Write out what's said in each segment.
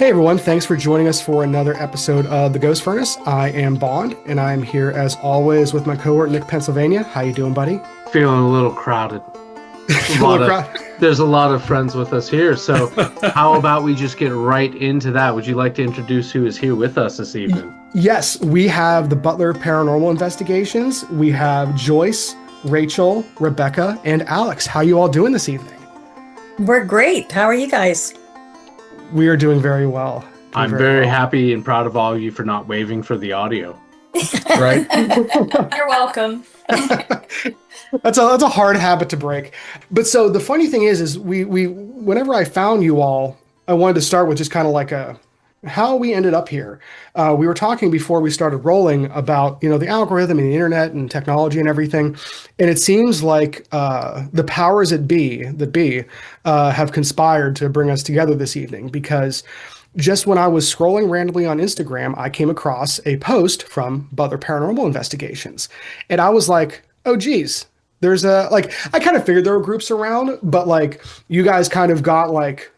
Hey everyone, thanks for joining us for another episode of The Ghost Furnace. I am Bond, and I am here as always with my cohort Nick Pennsylvania. How you doing, buddy? Feeling a little crowded. There's a lot of friends with us here, so how about we just get right into that? Would you like to introduce who is here with us this evening? Yes, we have the Butler Paranormal Investigations. We have Joyce, Rachel, Rebecca, and Alex. How you all doing this evening? We're great. How are you guys? We are doing very well. I'm very happy and proud of all of you for not waving for the audio. Right? You're welcome. That's a hard habit to break. But so the funny thing is we whenever I found you all, I wanted to start with just kind of like how we ended up here. We were talking before we started rolling about, the algorithm and the internet and technology and everything. And it seems like the powers that be have conspired to bring us together this evening, because just when I was scrolling randomly on Instagram, I came across a post from Butler Paranormal Investigations. And I was like, oh, geez. There's I kind of figured there were groups around, but you guys kind of got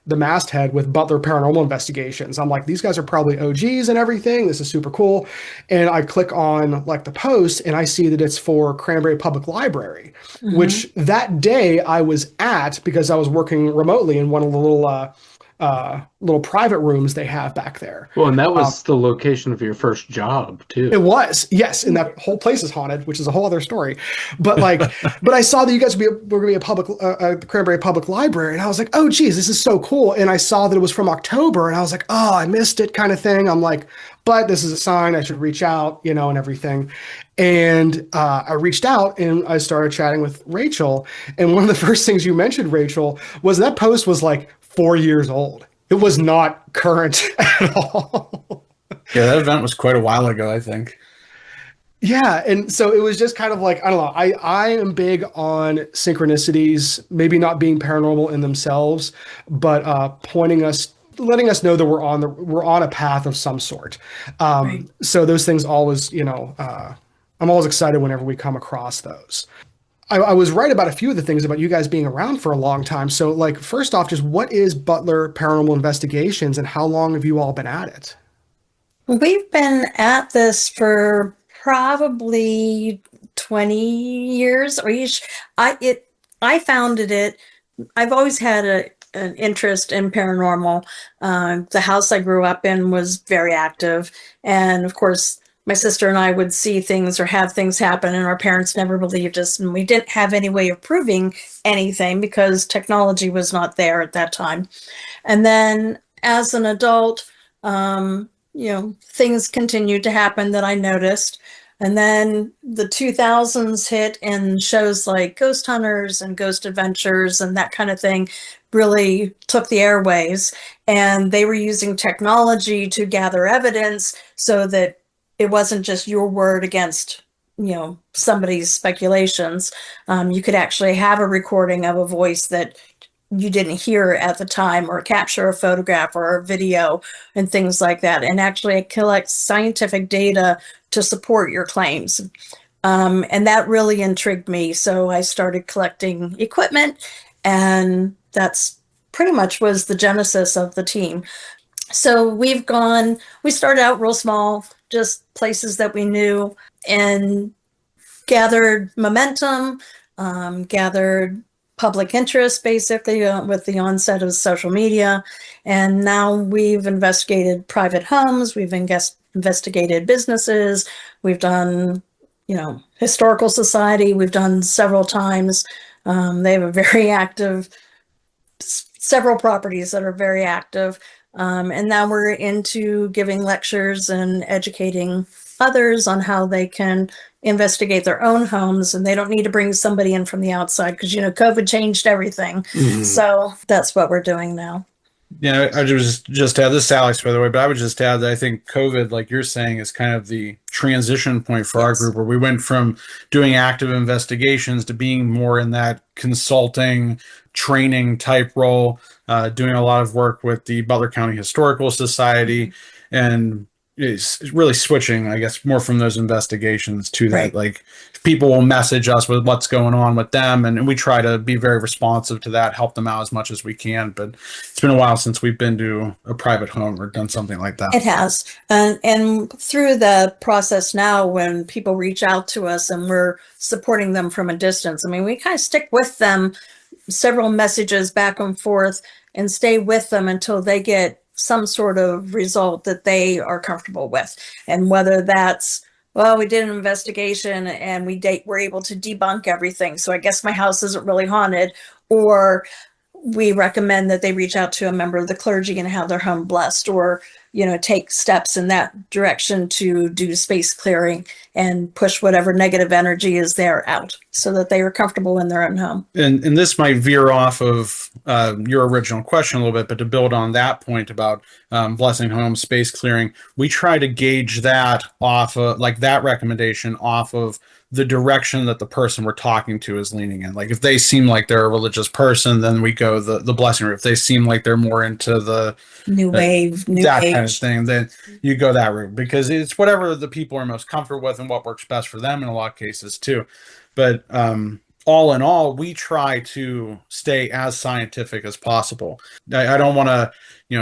the masthead with Butler Paranormal Investigations. I'm like, these guys are probably OGs and everything. This is super cool. And I click on the post and I see that it's for Cranberry Public Library, which that day I was at because I was working remotely in one of the little private rooms they have back there. Well, and that was the location of your first job too. It was, yes, and that whole place is haunted, which is a whole other story. But but I saw that you guys were going to be a public Cranberry Public Library, and I was like, oh, geez, this is so cool. And I saw that it was from October, and I was like, oh, I missed it, kind of thing. I'm like, but this is a sign I should reach out, and everything. And I reached out and I started chatting with Rachel. And one of the first things you mentioned, Rachel, was that post was 4 years old. It was not current at all. Yeah, that event was quite a while ago, I think. Yeah, and so it was just kind of I don't know. I am big on synchronicities, maybe not being paranormal in themselves, but letting us know that we're on a path of some sort. Right. So those things always, I'm always excited whenever we come across those. I was right about a few of the things about you guys being around for a long time. So first off, just what is Butler Paranormal Investigations and how long have you all been at it? We've been at this for probably 20 years or each. I founded it. I've always had an interest in paranormal. The house I grew up in was very active. And of course, my sister and I would see things or have things happen, and our parents never believed us. And we didn't have any way of proving anything because technology was not there at that time. And then as an adult, things continued to happen that I noticed. And then the 2000s hit, and shows like Ghost Hunters and Ghost Adventures and that kind of thing really took the airways. And they were using technology to gather evidence so that it wasn't just your word against, somebody's speculations. You could actually have a recording of a voice that you didn't hear at the time, or capture a photograph or a video and things like that, and actually collect scientific data to support your claims. And that really intrigued me. So I started collecting equipment, and that's pretty much was the genesis of the team. So we started out real small, just places that we knew, and gathered momentum, gathered public interest, basically, with the onset of social media. And now we've investigated private homes, we've investigated businesses, we've done, historical society, we've done several times. They have a very active, several properties that are very active. And now we're into giving lectures and educating others on how they can investigate their own homes, and they don't need to bring somebody in from the outside because, COVID changed everything. Mm-hmm. So that's what we're doing now. Yeah, I just add this, Alex, by the way, but I would just add that I think COVID, like you're saying, is kind of the transition point for our group, where we went from doing active investigations to being more in that consulting, training type role, doing a lot of work with the Butler County Historical Society. And is really switching, I guess, more from those investigations to that. Right. Like, people will message us with what's going on with them, and we try to be very responsive to that, help them out as much as we can. But it's been a while since we've been to a private home or done something like that. It has. And through the process now, when people reach out to us and we're supporting them from a distance, I mean, we kind of stick with them, several messages back and forth, and stay with them until they get some sort of result that they are comfortable with. And whether that's, well, we did an investigation and we're able to debunk everything, so I guess my house isn't really haunted, or we recommend that they reach out to a member of the clergy and have their home blessed, or, you know, take steps in that direction to do space clearing and push whatever negative energy is there out so that they are comfortable in their own home. And this might veer off of your original question a little bit, but to build on that point about blessing home, space clearing, we try to gauge that off of, like, that recommendation off of the direction that the person we're talking to is leaning in. Like, if they seem like they're a religious person, then we go the blessing route. If they seem like they're more into the New wave, new that age kind of thing, then you go that route, because it's whatever the people are most comfortable with and what works best for them in a lot of cases too. But all in all, we try to stay as scientific as possible. I don't want to,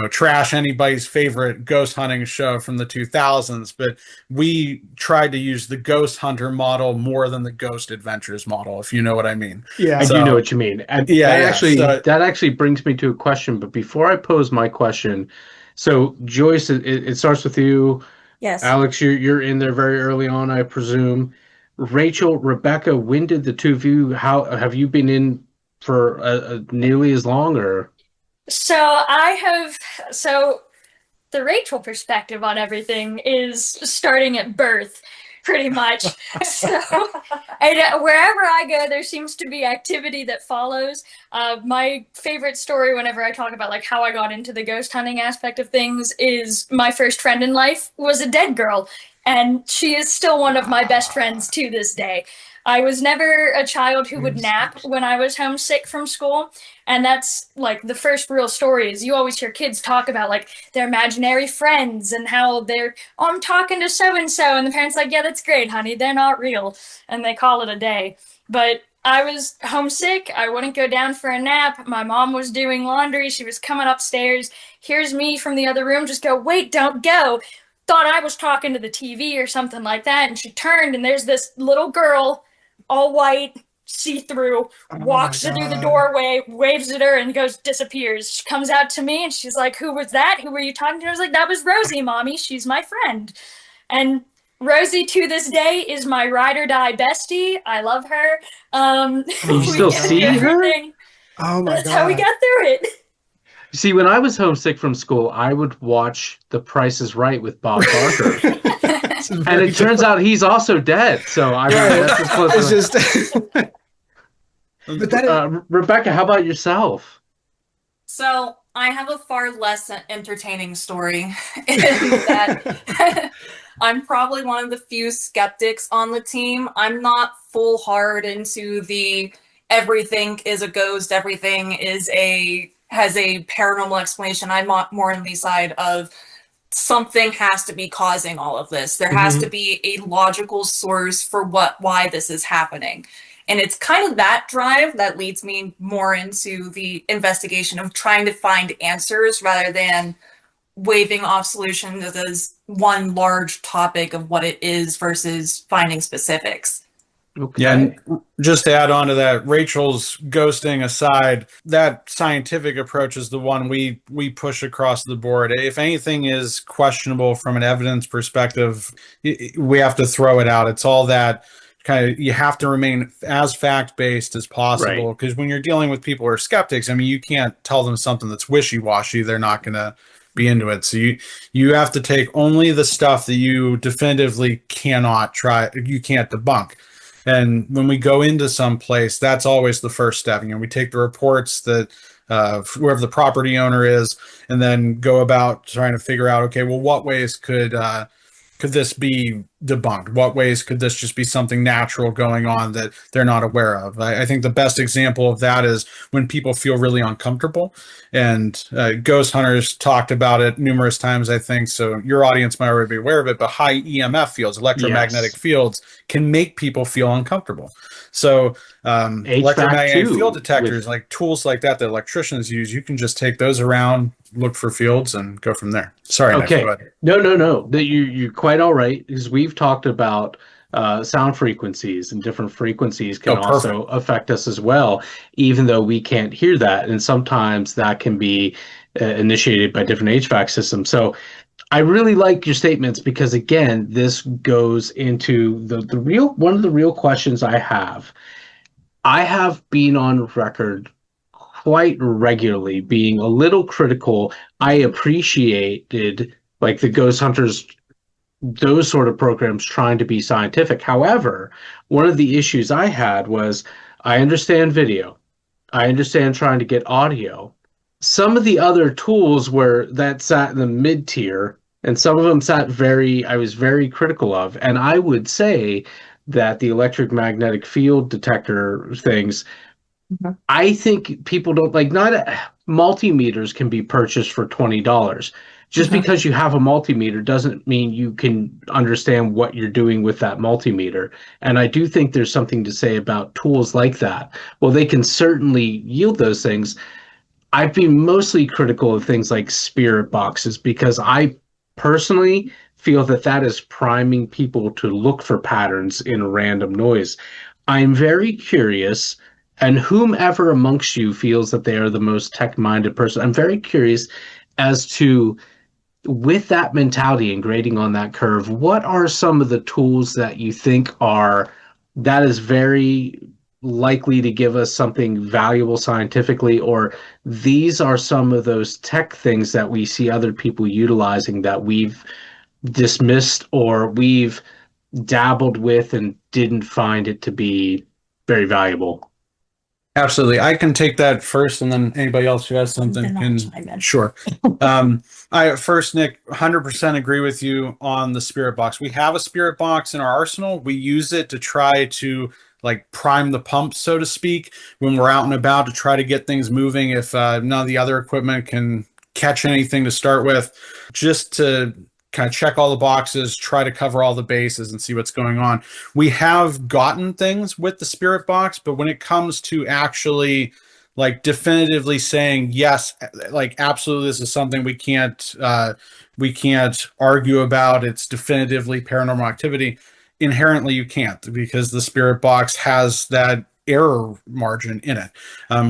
trash anybody's favorite ghost hunting show from the 2000s, but we tried to use the ghost hunter model more than the ghost adventures model, if you know what I mean. Yeah, I do know what you mean. And that actually brings me to a question. But before I pose my question, so Joyce, it starts with you. Yes. Alex, you're in there very early on, I presume. Rachel, Rebecca, when did the two of you, how have you been in for nearly as long, or? So the Rachel perspective on everything is starting at birth, pretty much. So wherever I go, there seems to be activity that follows. My favorite story whenever I talk about like how I got into the ghost hunting aspect of things is my first friend in life was a dead girl. And she is still one of my best friends to this day. I was never a child who would nap when I was homesick from school. And that's like the first real story is you always hear kids talk about like their imaginary friends and how I'm talking to so-and-so. And the parents like, yeah, that's great, honey. They're not real. And they call it a day. But I was homesick. I wouldn't go down for a nap. My mom was doing laundry. She was coming upstairs. Here's me from the other room. Just go, wait, don't go. Thought I was talking to the TV or something like that, and she turned, and there's this little girl, all white, see-through, walks through the doorway, waves at her, and disappears. She comes out to me, and she's like, who was that? Who were you talking to? I was like, that was Rosie, Mommy. She's my friend. And Rosie, to this day, is my ride-or-die bestie. I love her. You still see her? Oh, my God. That's how we got through it. See, when I was homesick from school, I would watch The Price is Right with Bob Barker. And it turns out he's also dead. So I mean, that's as close as But that Rebecca, how about yourself? So I have a far less entertaining story in that I'm probably one of the few skeptics on the team. I'm not full hard into the everything is a ghost, everything has a paranormal explanation. I'm more on the side of something has to be causing all of this. There has to be a logical source for why this is happening. And it's kind of that drive that leads me more into the investigation of trying to find answers rather than waving off solutions as one large topic of what it is versus finding specifics. Okay. Yeah, and just to add on to that, Rachel's ghosting aside, that scientific approach is the one we push across the board. If anything is questionable from an evidence perspective, we have to throw it out. It's all that kind of, you have to remain as fact-based as possible, because when you're dealing with people who are skeptics, I mean, you can't tell them something that's wishy-washy. They're not going to be into it. So you have to take only the stuff that you definitively you can't debunk. And when we go into some place, that's always the first step. We take the reports that whoever the property owner is, and then go about trying to figure out, okay, well, what ways could could this be debunked? What ways could this just be something natural going on that they're not aware of? I think the best example of that is when people feel really uncomfortable. And ghost hunters talked about it numerous times, I think. So your audience might already be aware of it, but high EMF fields, electromagnetic fields, can make people feel uncomfortable. So electromagnetic field detectors, like tools like that electricians use, you can just take those around, look for fields, and go from there. Sorry. Okay. No. That you're quite all right, because we've talked about sound frequencies, and different frequencies can also affect us as well, even though we can't hear that. And sometimes that can be initiated by different HVAC systems. So I really like your statements, because again, this goes into the real, one of the real questions I have. I have been on record quite regularly being a little critical. I appreciated, like, the ghost hunters, those sort of programs trying to be scientific. However, one of the issues I had was, I understand video, I understand trying to get audio. Some of the other tools that sat in the mid tier, and some of them I was very critical of. And I would say that the electromagnetic field detector things, I think people don't like, not multimeters can be purchased for $20. Just because you have a multimeter doesn't mean you can understand what you're doing with that multimeter. And I do think there's something to say about tools like that. Well, they can certainly yield those things. I've been mostly critical of things like spirit boxes, because I personally feel that is priming people to look for patterns in random noise. I'm very curious, and whomever amongst you feels that they are the most tech-minded person, I'm very curious as to, with that mentality and grading on that curve, what are some of the tools that you think that is very likely to give us something valuable scientifically, or these are some of those tech things that we see other people utilizing that we've dismissed or we've dabbled with and didn't find it to be very valuable? Absolutely. I can take that first, and then anybody else who has something can. Sure. I first, Nick, 100% agree with you on the spirit box. We have a spirit box in our arsenal. We use it to try to, like, prime the pump, so to speak, when we're out and about, to try to get things moving if none of the other equipment can catch anything to start with, just to kind of check all the boxes, try to cover all the bases and see what's going on. We have gotten things with the spirit box, but when it comes to actually, like, definitively saying, yes, like, absolutely, this is something we can't argue about, it's definitively paranormal activity, inherently you can't, because the spirit box has that error margin in it.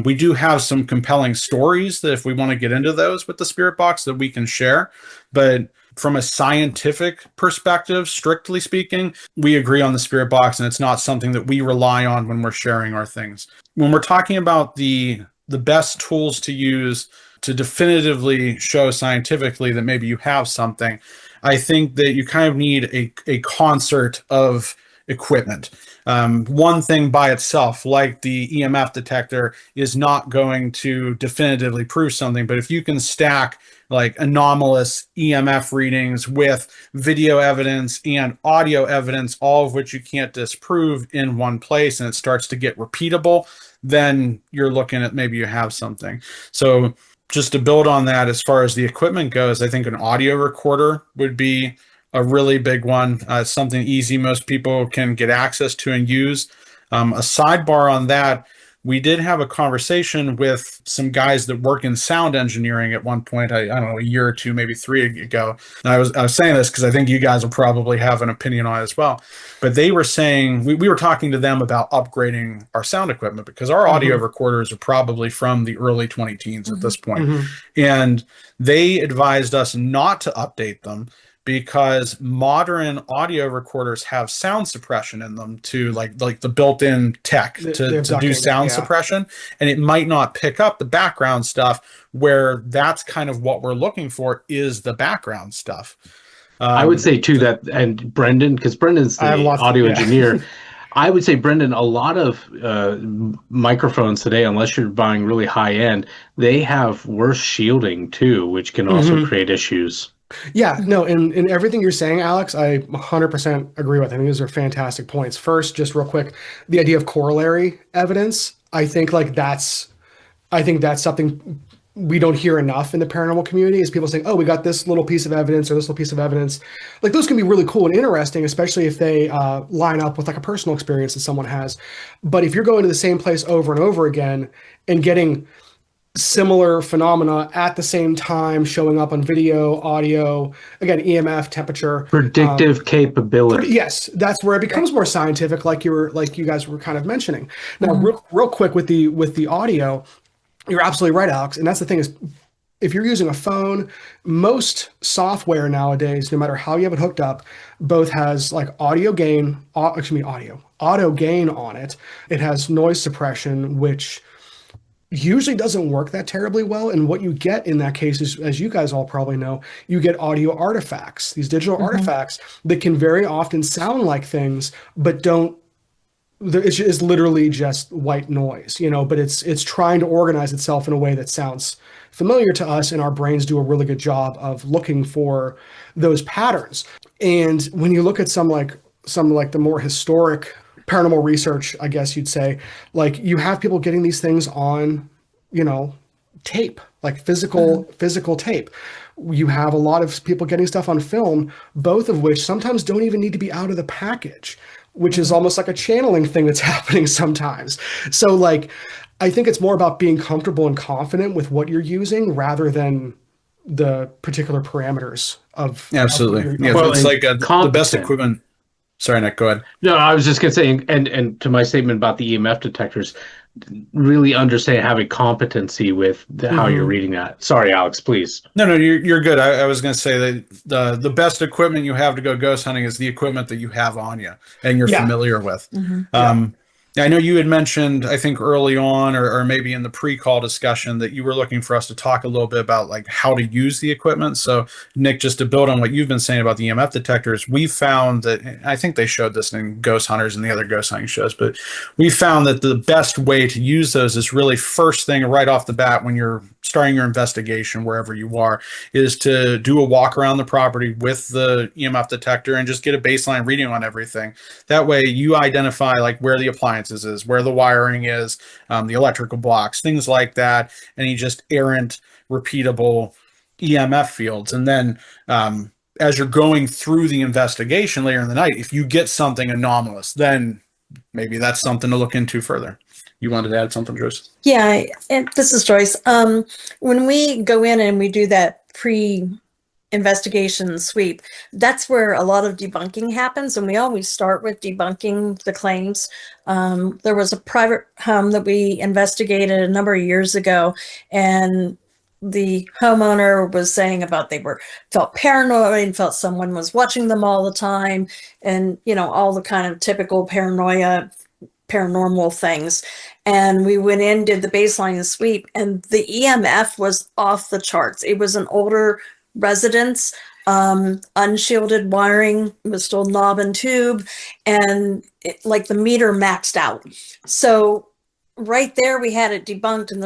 We do have some compelling stories that, if we want to get into those with the spirit box, that we can share, but from a scientific perspective, strictly speaking, we agree on the spirit box, and it's not something that we rely on when we're sharing our things. When we're talking about the best tools to use to definitively show scientifically that maybe you have something, I think that you kind of need a concert of equipment. One thing by itself, like the EMF detector, is not going to definitively prove something, but if you can stack, like, anomalous EMF readings with video evidence and audio evidence, all of which you can't disprove, in one place, and it starts to get repeatable, then you're looking at maybe you have something. So just to build on that, as far as the equipment goes, I think an audio recorder would be a really big one. Something easy most people can get access to and use. A sidebar on that, we did have a conversation with some guys that work in sound engineering at one point, I don't know, a year or two, maybe 3 ago. And I was saying this because I think you guys will probably have an opinion on it as well. But they were saying, we were talking to them about upgrading our sound equipment, because our audio recorders are probably from the early 2010s at this point. And they advised us not to update them, because modern audio recorders have sound suppression in them, to like the built-in tech to do sound suppression, and it might not pick up the background stuff, where that's kind of what we're looking for, is the background stuff. I would say too that, and Brendan, because Brendan's the audio engineer, I would say, Brendan, a lot of microphones today, unless you're buying really high end, they have worse shielding too, which can also create issues. Yeah, no, in everything you're saying, Alex, I 100% agree with. I think those are fantastic points. First, just real quick, the idea of corollary evidence, I think that's something we don't hear enough in the paranormal community is people saying, "Oh, we got this little piece of evidence or this little piece of evidence." Like those can be really cool and interesting, especially if they line up with like a personal experience that someone has. But if you're going to the same place over and over again and getting similar phenomena at the same time showing up on video, audio, again, EMF, temperature, Predictive capability. yes, that's where it becomes more scientific, like you guys were kind of mentioning. Now, real quick with the audio, you're absolutely right, Alex. And that's the thing is, if you're using a phone, most software nowadays, no matter how you have it hooked up, both has like auto gain on it. It has noise suppression, which usually doesn't work that terribly well. And what you get in that case is, as you guys all probably know, you get audio artifacts, these digital artifacts that can very often sound like things, but don't. It's literally just white noise, but it's trying to organize itself in a way that sounds familiar to us, and our brains do a really good job of looking for those patterns. And when you look at some like the more historic paranormal research, I guess you'd say, like you have people getting these things on, tape, like physical tape. You have a lot of people getting stuff on film, both of which sometimes don't even need to be out of the package, which is almost like a channeling thing that's happening sometimes. So like, I think it's more about being comfortable and confident with what you're using rather than the particular parameters of. Absolutely. Well, it's like the best equipment. Sorry, Nick, go ahead. No, I was just going to say, and to my statement about the EMF detectors, really understand having competency with how you're reading that. Sorry, Alex, please. No, you're good. I was going to say that the best equipment you have to go ghost hunting is the equipment that you have on you and you're familiar with. I know you had mentioned, I think early on, or maybe in the pre-call discussion, that you were looking for us to talk a little bit about like how to use the equipment. So Nick, just to build on what you've been saying about the EMF detectors, we found that, I think they showed this in Ghost Hunters and the other ghost hunting shows, but we found that the best way to use those is really first thing right off the bat when you're starting your investigation, wherever you are, is to do a walk around the property with the EMF detector and just get a baseline reading on everything. That way you identify like where the appliances is, where the wiring is, the electrical blocks, things like that, any just errant, repeatable EMF fields. And then as you're going through the investigation later in the night, if you get something anomalous, then maybe that's something to look into further. You wanted to add something, Joyce? Yeah, and this is Joyce. When we go in and we do that pre-investigation sweep, that's where a lot of debunking happens, and we always start with debunking the claims. There was a private home that we investigated a number of years ago, and the homeowner was saying about felt paranoid and felt someone was watching them all the time, and all the kind of typical paranormal things. And we went in, did the baseline sweep, and the EMF was off the charts. It was an older residence, unshielded wiring, it was still knob and tube, and like the meter maxed out. So right there we had it debunked, and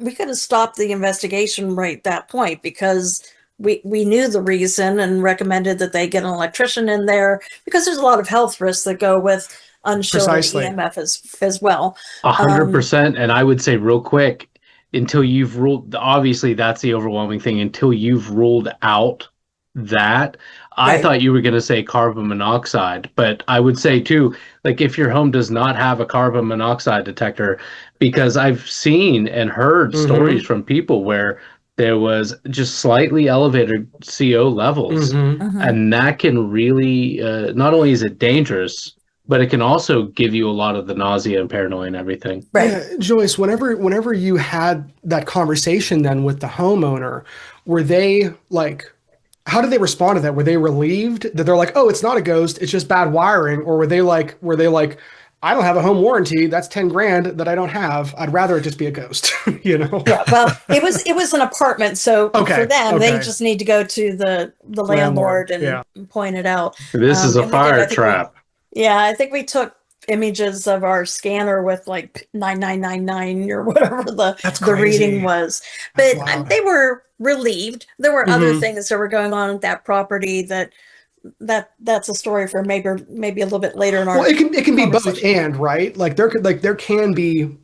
we could have stopped the investigation right at that point, because we knew the reason and recommended that they get an electrician in there, because there's a lot of health risks that go with unshielded EMF as well. 100%. And I would say real quick, until you've ruled, obviously that's the overwhelming thing, until you've ruled out that. I thought you were going to say carbon monoxide, but I would say too, like if your home does not have a carbon monoxide detector, because I've seen and heard stories from people where there was just slightly elevated CO levels, and that can really, not only is it dangerous, but it can also give you a lot of the nausea and paranoia and everything. Right. Yeah, Joyce, whenever you had that conversation then with the homeowner, were they like, how did they respond to that? Were they relieved that they're like, oh, it's not a ghost, it's just bad wiring? Or were they like, I don't have a home warranty, that's 10 grand that I don't have, I'd rather it just be a ghost, Yeah, well, it was an apartment, so for them, they just need to go to the landlord and point it out. This is a fire trap. I think we took images of our scanner with like 9999 or whatever That's the reading crazy. was. That's But wild. they were relieved. There were other Mhm. things that were going on at that property that's a story for maybe a little bit later in our Well, it can be both conversation. and, right? There can be,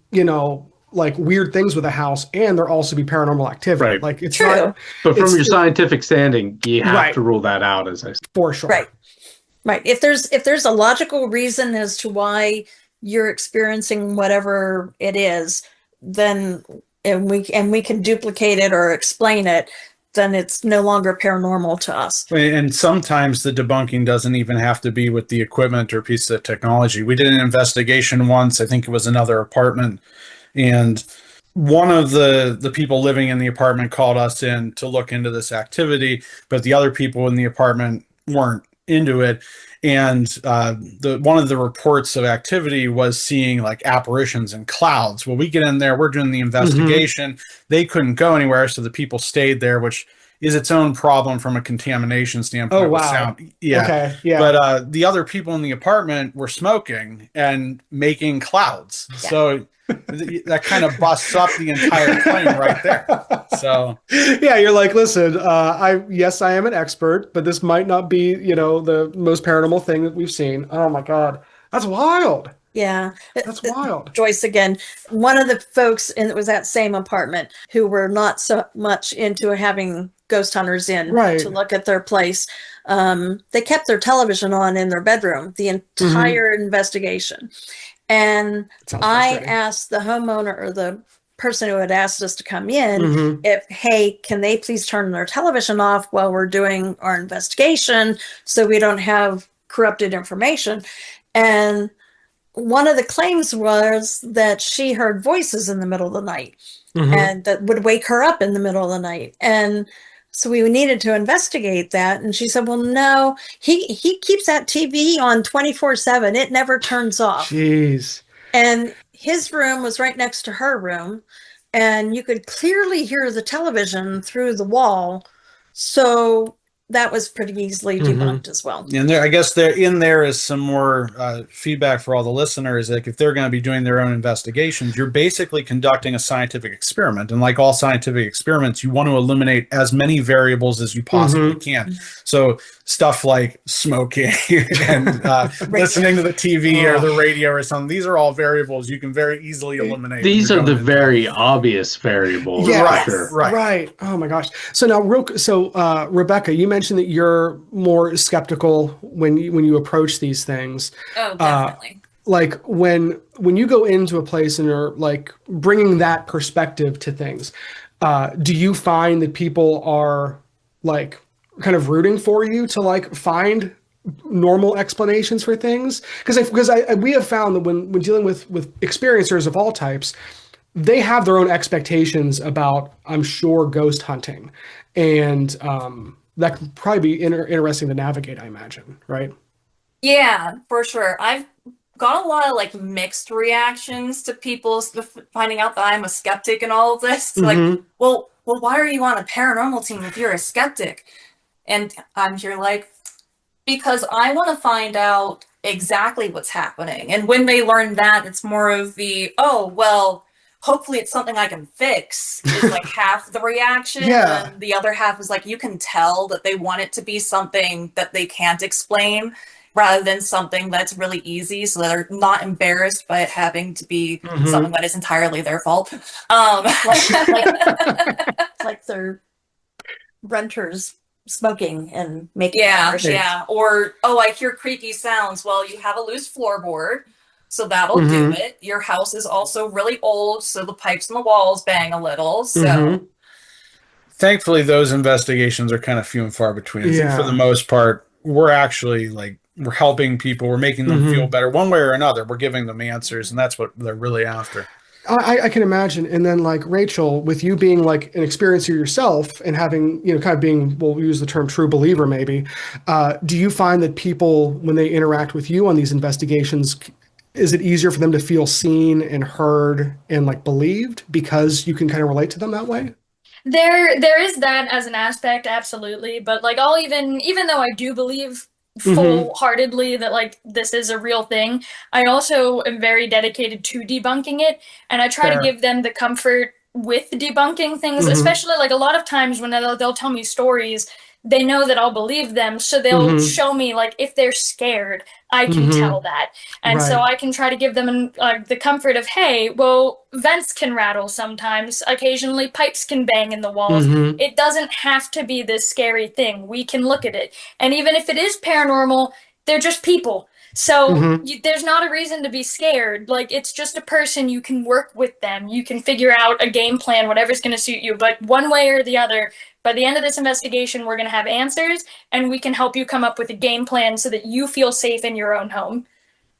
like weird things with a house, and there also be paranormal activity. Right. Like it's True. not But from it's your scientific standing, you have right to rule that out, as I said. for sure. Right. Right. If there's a logical reason as to why you're experiencing whatever it is, then and we can duplicate it or explain it, then it's no longer paranormal to us. And sometimes the debunking doesn't even have to be with the equipment or piece of technology. We did an investigation once, I think it was another apartment, and one of the people living in the apartment called us in to look into this activity, but the other people in the apartment weren't into it. And the one of the reports of activity was seeing like apparitions in clouds. Well, we get in there, we're doing the investigation. They couldn't go anywhere, so the people stayed there, which is its own problem from a contamination standpoint Oh with wow. sound. Yeah. Okay. Yeah. But the other people in the apartment were smoking and making clouds. Yeah. So that kind of busts up the entire claim right there. So yeah, you're like, listen, yes, I am an expert, but this might not be, the most paranormal thing that we've seen. Oh my God. That's wild. Yeah. That's wild. Joyce again, one of the folks in it was that same apartment who were not so much into having ghost hunters in Right. to look at their place. They kept their television on in their bedroom the entire investigation. And Sounds I frustrating. asked the homeowner or the person who had asked us to come in Mhm. if, hey, can they please turn their television off while we're doing our investigation so we don't have corrupted information? And one of the claims was that she heard voices in the middle of the night Mhm. and that would wake her up in the middle of the night. And so we needed to investigate that. And she said, well, no, he keeps that TV on 24/7. It never turns off. Jeez. And his room was right next to her room. And you could clearly hear the television through the wall. So that was pretty easily debunked as well. and there, I guess there is some more feedback for all the listeners. Like if they're going to be doing their own investigations, you're basically conducting a scientific experiment, and like all scientific experiments, you want to eliminate as many variables as you possibly can. So stuff like smoking and listening to the TV or the radio or something, these are all variables you can very easily eliminate. These are the very obvious variables. Yeah, For sure. right. Oh my gosh. So now, Rebecca, you mentioned that you're more skeptical when you approach these things. Oh, definitely. Like when you go into a place and you're like bringing that perspective to things, do you find that people are like kind of rooting for you to like find normal explanations for things? Because we have found that when dealing with experiencers of all types, they have their own expectations about, I'm sure, ghost hunting, and that can probably be interesting to navigate, I imagine, right? Yeah, for sure. I've got a lot of like mixed reactions to people finding out that I'm a skeptic and all of this. Like, well, why are you on a paranormal team if you're a skeptic? And I'm here like, because I want to find out exactly what's happening. And when they learn that, it's more of the, oh, well, hopefully it's something I can fix is like half the reaction. Yeah. And the other half is like, you can tell that they want it to be something that they can't explain rather than something that's really easy. So they're not embarrassed by it having to be something that is entirely their fault. Like they're renters smoking and making yeah. Or, oh, I hear creaky sounds. Well, you have a loose floorboard. So that'll do it. Your house is also really old, so the pipes in the walls bang a little. So thankfully, those investigations are kind of few and far between. I think Yeah. for the most part, we're actually like we're helping people. We're making them feel better one way or another. We're giving them answers, and that's what they're really after. I can imagine. And then like Rachel, with you being like an experiencer yourself and having, kind of being, we'll use the term true believer maybe, do you find that people, when they interact with you on these investigations, is it easier for them to feel seen and heard and like believed because you can kind of relate to them that way? There is that as an aspect, absolutely. But like I'll even though I do believe full-heartedly that like this is a real thing. I also am very dedicated to debunking it, and I try to Fair. give them the comfort with debunking things, Mhm. especially like a lot of times when they'll tell me stories, they know that I'll believe them, so they'll show me like if they're scared, I can tell that. And so Right. I can try to give them the comfort of, hey, well, vents can rattle sometimes, occasionally pipes can bang in the walls. It doesn't have to be this scary thing. We can look at it. And even if it is paranormal, they're just people. So there's not a reason to be scared. Like, it's just a person. You can work with them. You can figure out a game plan, whatever's going to suit you. But one way or the other, by the end of this investigation, we're going to have answers, and we can help you come up with a game plan so that you feel safe in your own home.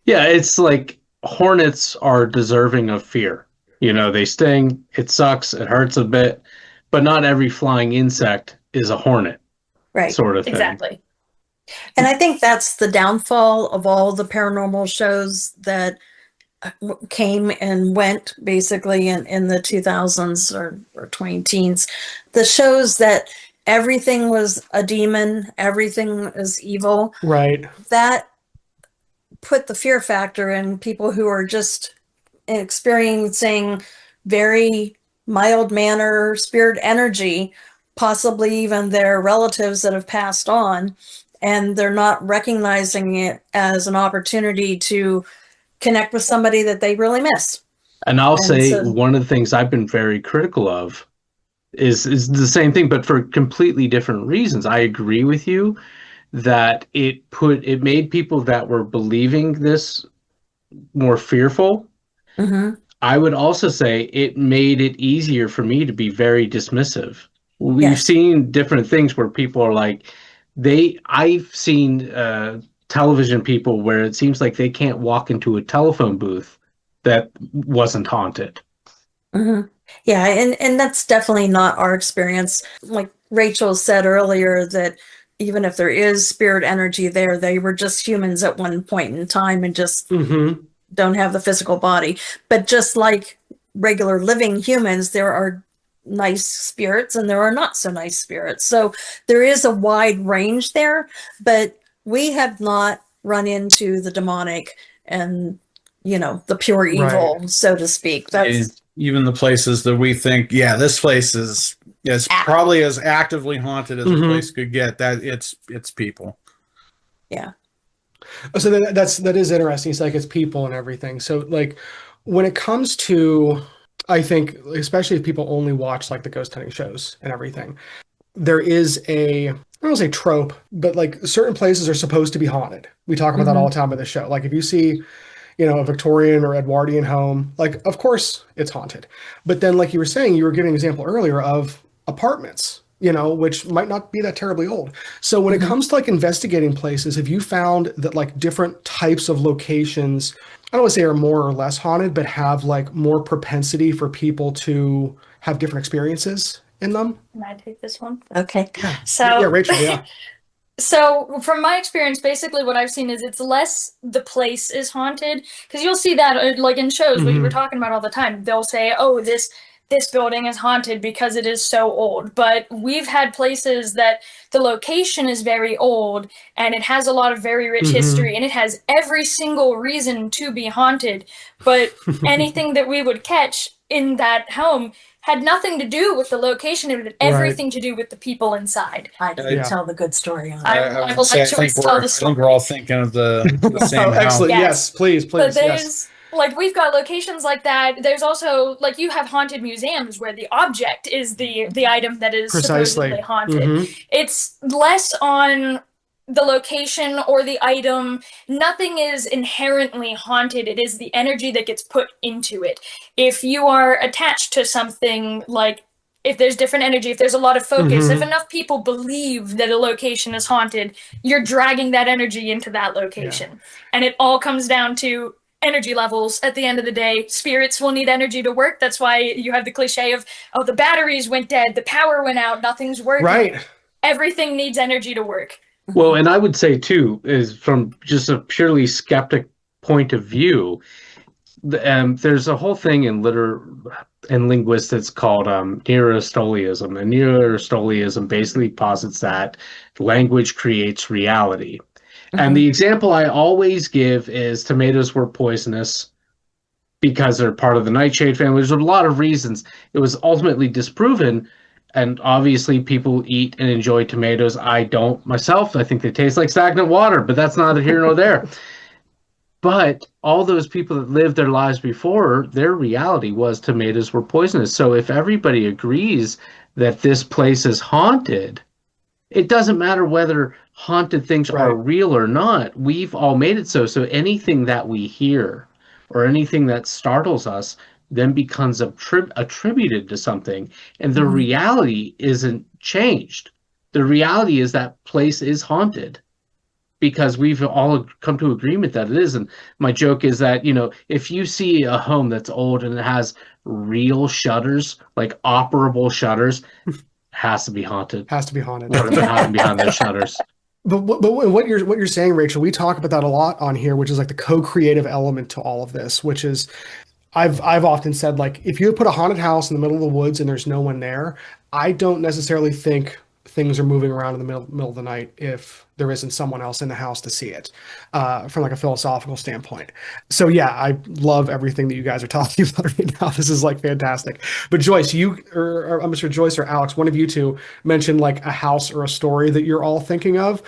Yeah, it's like hornets are deserving of fear. You know, they sting, it sucks, it hurts a bit, but not every flying insect is a hornet, Right. sort of thing. Exactly. And I think that's the downfall of all the paranormal shows that came and went basically in the 2000s or 20 teens. The shows that everything was a demon, everything is evil. Right. That put the fear factor in people who are just experiencing very mild manner spirit energy, possibly even their relatives that have passed on, and they're not recognizing it as an opportunity to connect with somebody that they really miss. And I'll say so- one of the things I've been very critical of is the same thing, but for completely different reasons. I agree with you that it made people that were believing this more fearful. I would also say it made it easier for me to be very dismissive. We've Yes. seen different things where people are like, I've seen television people where it seems like they can't walk into a telephone booth that wasn't haunted. Yeah, and that's definitely not our experience. Like Rachel said earlier, that even if there is spirit energy there, they were just humans at one point in time and just don't have the physical body. But just like regular living humans, there are nice spirits and there are not so nice spirits. So there is a wide range there, but we have not run into the demonic and, the pure evil, so to speak. That's Even the places that we think, yeah, this place is probably as actively haunted as a place could get. That it's people. Yeah. So that is interesting. It's like it's people and everything. So like when it comes to, I think, especially if people only watch like the ghost hunting shows and everything, there is I don't want to say trope, but like certain places are supposed to be haunted. We talk about that all the time on the show. Like if you see, a Victorian or Edwardian home, like of course it's haunted. But then like you were saying, you were giving an example earlier of apartments, which might not be that terribly old. So when it comes to like investigating places, have you found that like different types of locations, I don't want to say are more or less haunted, but have like more propensity for people to have different experiences in them? Can I take this one? Okay. So Yeah, Rachel, yeah. So from my experience, basically what I've seen is it's less the place is haunted, because you'll see that like in shows what you were talking about all the time. They'll say, "Oh, this building is haunted because it is so old." But we've had places that the location is very old and it has a lot of very rich history and it has every single reason to be haunted. But anything that we would catch in that home had nothing to do with the location. It had everything to do with the people inside. I can tell the good story on it. I will let Joyce tell the story. I think we're all thinking of the same Oh, house. excellent. Yes. Yes, please, But please. there's Yes. like we've got locations like that. There's also like you have haunted museums where the object is the item that is Precisely. supposedly haunted. It's less on the location or the item. Nothing is inherently haunted. It is the energy that gets put into it. If you are attached to something, like if there's different energy, if there's a lot of focus, if enough people believe that a location is haunted, you're dragging that energy into that location. And it all comes down to energy levels at the end of the day. Spirits will need energy to work. That's why you have the cliche of, oh, the batteries went dead, the power went out, nothing's working. Right. Everything needs energy to work. Well, and I would say too, is from just a purely skeptic point of view, there's a whole thing in linguistics called neurostoliism, and neurostoliism basically posits that language creates reality. And the example I always give is tomatoes were poisonous because they're part of the nightshade family. There's a lot of reasons. It was ultimately disproven. And obviously, people eat and enjoy tomatoes. I don't myself. I think they taste like stagnant water, but that's neither here nor there. But all those people that lived their lives before, their reality was tomatoes were poisonous. So if everybody agrees that this place is haunted, it doesn't matter whether haunted things are real or not. We've all made it so. So anything that we hear or anything that startles us then becomes attributed to something. And the reality isn't changed. The reality is that place is haunted because we've all come to agreement that it is. And my joke is that, if you see a home that's old and it has real shutters, like operable shutters, has to be haunted. Has to be haunted. What have been hiding behind those shutters? But what you're saying, Rachel, we talk about that a lot on here, which is like the co-creative element to all of this, which is I've often said, like, if you put a haunted house in the middle of the woods and there's no one there, I don't necessarily think things are moving around in the middle of the night if there isn't someone else in the house to see it, from like a philosophical standpoint. So yeah, I love everything that you guys are talking about right now. This is like fantastic. But Joyce, or I'm sure Joyce or Alex, one of you two mentioned like a house or a story that you're all thinking of.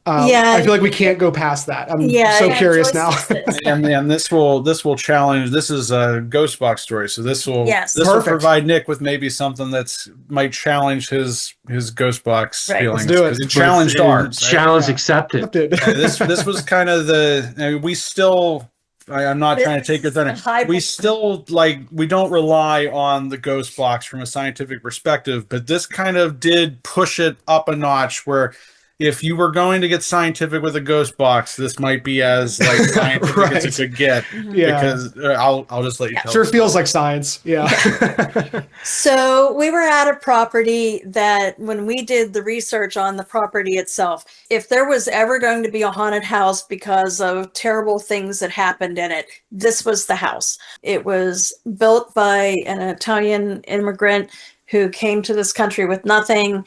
Yeah, I feel like we can't go past that. I'm Yeah, so yeah, curious Joyce now. is this. And this will challenge. This is a ghost box story, so this will Yes. this will Perfect. provide Nick with maybe something that's might challenge his ghost box Right. feelings. Let's do it. 'Cause it challenged ours. Right? Challenge Yeah. accepted. This was kind of we still. I'm not trying to take your thunder. High- We still we don't rely on the ghost box from a scientific perspective, but this kind of did push it up a notch where if you were going to get scientific with a ghost box, this might be as scientific as it could get. Yeah. Because I'll just let you tell. Sure the feels story. like science. Yeah. So we were at a property that when we did the research on the property itself, if there was ever going to be a haunted house because of terrible things that happened in it, this was the house. It was built by an Italian immigrant who came to this country with nothing,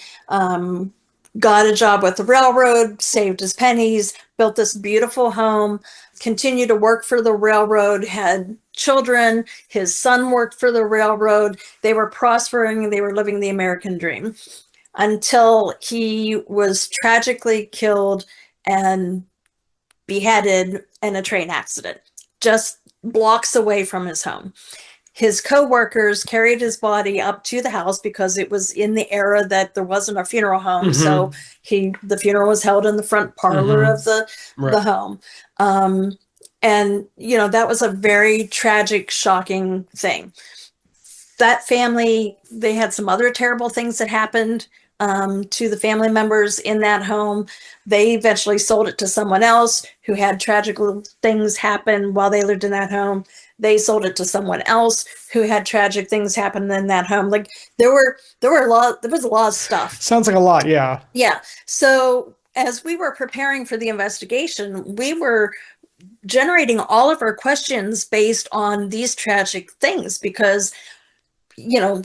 got a job with the railroad, saved his pennies, built this beautiful home, continued to work for the railroad, had children. His son worked for the railroad. They were prospering. They were living the American dream until he was tragically killed and beheaded in a train accident, just blocks away from his home. His co-workers carried his body up to the house because it was in the era that there wasn't a funeral home. So the funeral was held in the front parlor of the home. And, that was a very tragic, shocking thing. That family, they had some other terrible things that happened to the family members in that home. They eventually sold it to someone else who had tragic things happen while they lived in that home. They sold it to someone else who had tragic things happen in that home. Like there was a lot of stuff. Sounds like a lot. Yeah. Yeah. So as we were preparing for the investigation, we were generating all of our questions based on these tragic things because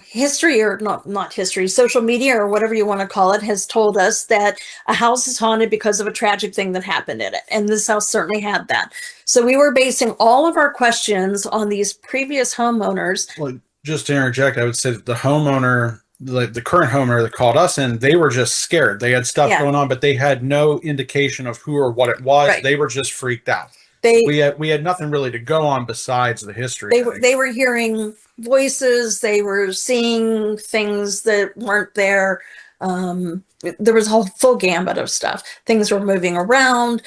history, or not history, social media or whatever you want to call it, has told us that a house is haunted because of a tragic thing that happened in it. And this house certainly had that. So we were basing all of our questions on these previous homeowners. Well, just to interject, I would say that the homeowner, the current homeowner that called us in, they were just scared. They had stuff going on, but they had no indication of who or what it was. Right. They were just freaked out. We had nothing really to go on besides the history. They were hearing voices. They were seeing things that weren't there. There was a whole full gambit of stuff. Things were moving around.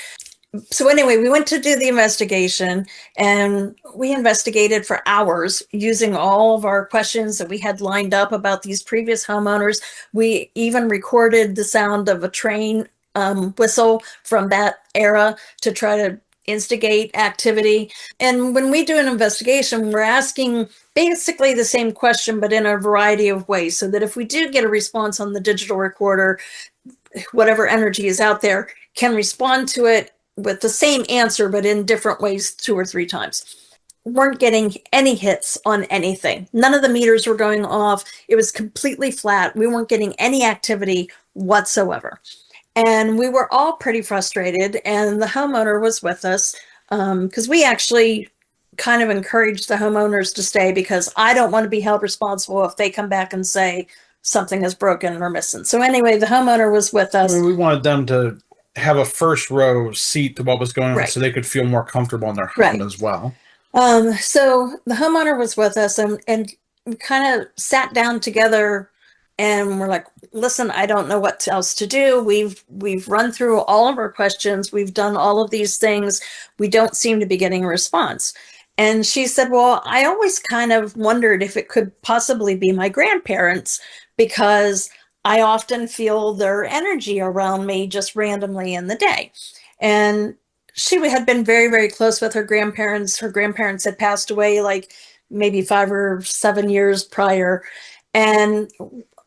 So anyway, we went to do the investigation, and we investigated for hours using all of our questions that we had lined up about these previous homeowners. We even recorded the sound of a train whistle from that era to try to instigate activity. And when we do an investigation, we're asking basically the same question, but in a variety of ways, so that if we do get a response on the digital recorder, whatever energy is out there can respond to it with the same answer, but in different ways 2 or 3 times. Weren't getting any hits on anything. None of the meters were going off. It was completely flat. We weren't getting any activity whatsoever. And we were all pretty frustrated, and the homeowner was with us because we actually kind of encouraged the homeowners to stay, because I don't want to be held responsible if they come back and say something is broken or missing. So anyway, the homeowner was with I us. mean, we wanted them to have a first row seat to what was going on, Right. so they could feel more comfortable in their home Right. as well. So the homeowner was with us, and we kind of sat down together, and we're like, listen, I don't know what else to do. We've run through all of our questions. We've done all of these things. We don't seem to be getting a response. And she said, well, I always kind of wondered if it could possibly be my grandparents, because I often feel their energy around me just randomly in the day. And she had been very, very close with her grandparents. Her grandparents had passed away like maybe 5 or 7 years prior. And,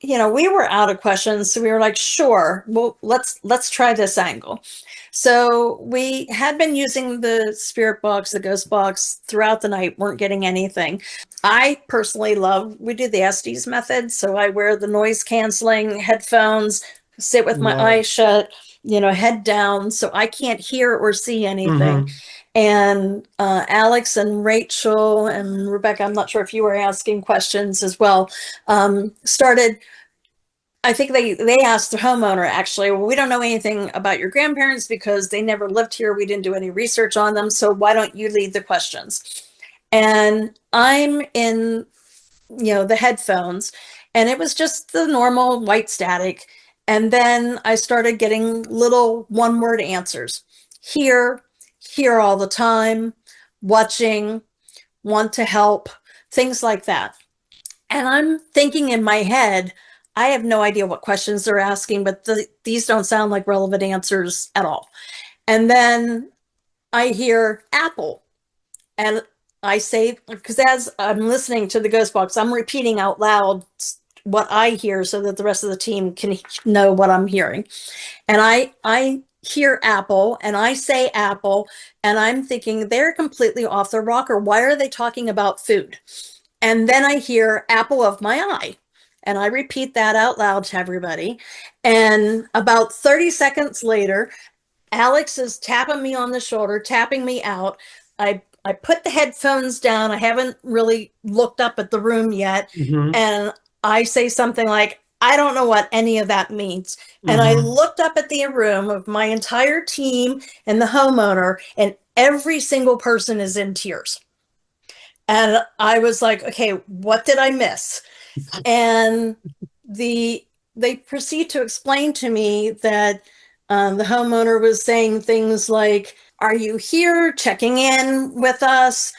we were out of questions. So we were like, sure, well, let's try this angle. So we had been using the spirit box, the ghost box throughout the night, weren't getting anything. I personally we do the Estes method. So I wear the noise canceling headphones, sit with my eyes shut, head down, so I can't hear or see anything. And Alex and Rachel and Rebecca, I'm not sure if you were asking questions as well, started. I think they asked the homeowner, actually, well, we don't know anything about your grandparents because they never lived here. We didn't do any research on them. So why don't you lead the questions? And I'm in, the headphones, and it was just the normal white static. And then I started getting little one-word answers. Here all the time, watching, want to help, things like that. And I'm thinking in my head, I have no idea what questions they're asking, but these don't sound like relevant answers at all. And then I hear apple, and I say, because as I'm listening to the ghost box, I'm repeating out loud what I hear so that the rest of the team can know what I'm hearing. And I hear apple, and I say apple, and I'm thinking they're completely off their rocker. Why are they talking about food? And then I hear apple of my eye, and I repeat that out loud to everybody. And about 30 seconds later, Alex is tapping me on the shoulder, tapping me out. I put the headphones down. I haven't really looked up at the room yet. And I say something like, I don't know what any of that means. And I looked up at the room of my entire team and the homeowner, and every single person is in tears. And I was like, okay, what did I miss? And they proceed to explain to me that the homeowner was saying things like, are you here checking in with us?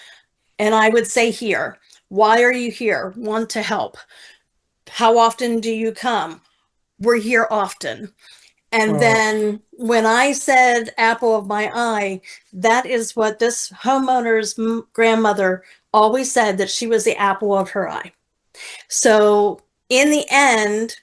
And I would say, here. Why are you here? Want to help. How often do you come? We're here often. And then when I said apple of my eye, that is what this homeowner's grandmother always said, that she was the apple of her eye. So in the end,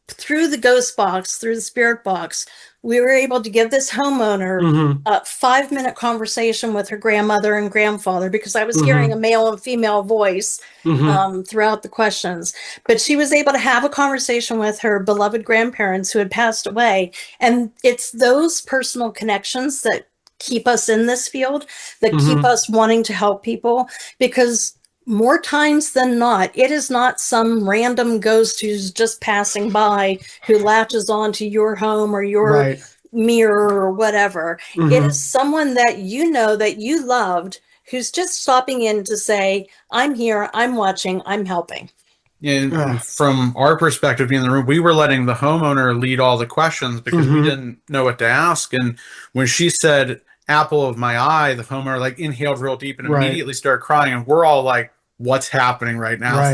through the ghost box, through the spirit box, we were able to give this homeowner a 5-minute conversation with her grandmother and grandfather, because I was hearing a male and female voice throughout the questions. But she was able to have a conversation with her beloved grandparents who had passed away. And it's those personal connections that keep us in this field, that keep us wanting to help people, because more times than not, it is not some random ghost who's just passing by who latches onto your home or your mirror or whatever. It is someone that that you loved, who's just stopping in to say, I'm here, I'm watching, I'm helping. And from our perspective being in the room, we were letting the homeowner lead all the questions because we didn't know what to ask. And when she said apple of my eye, the homeowner inhaled real deep and immediately started crying. And we're all like, what's happening right now?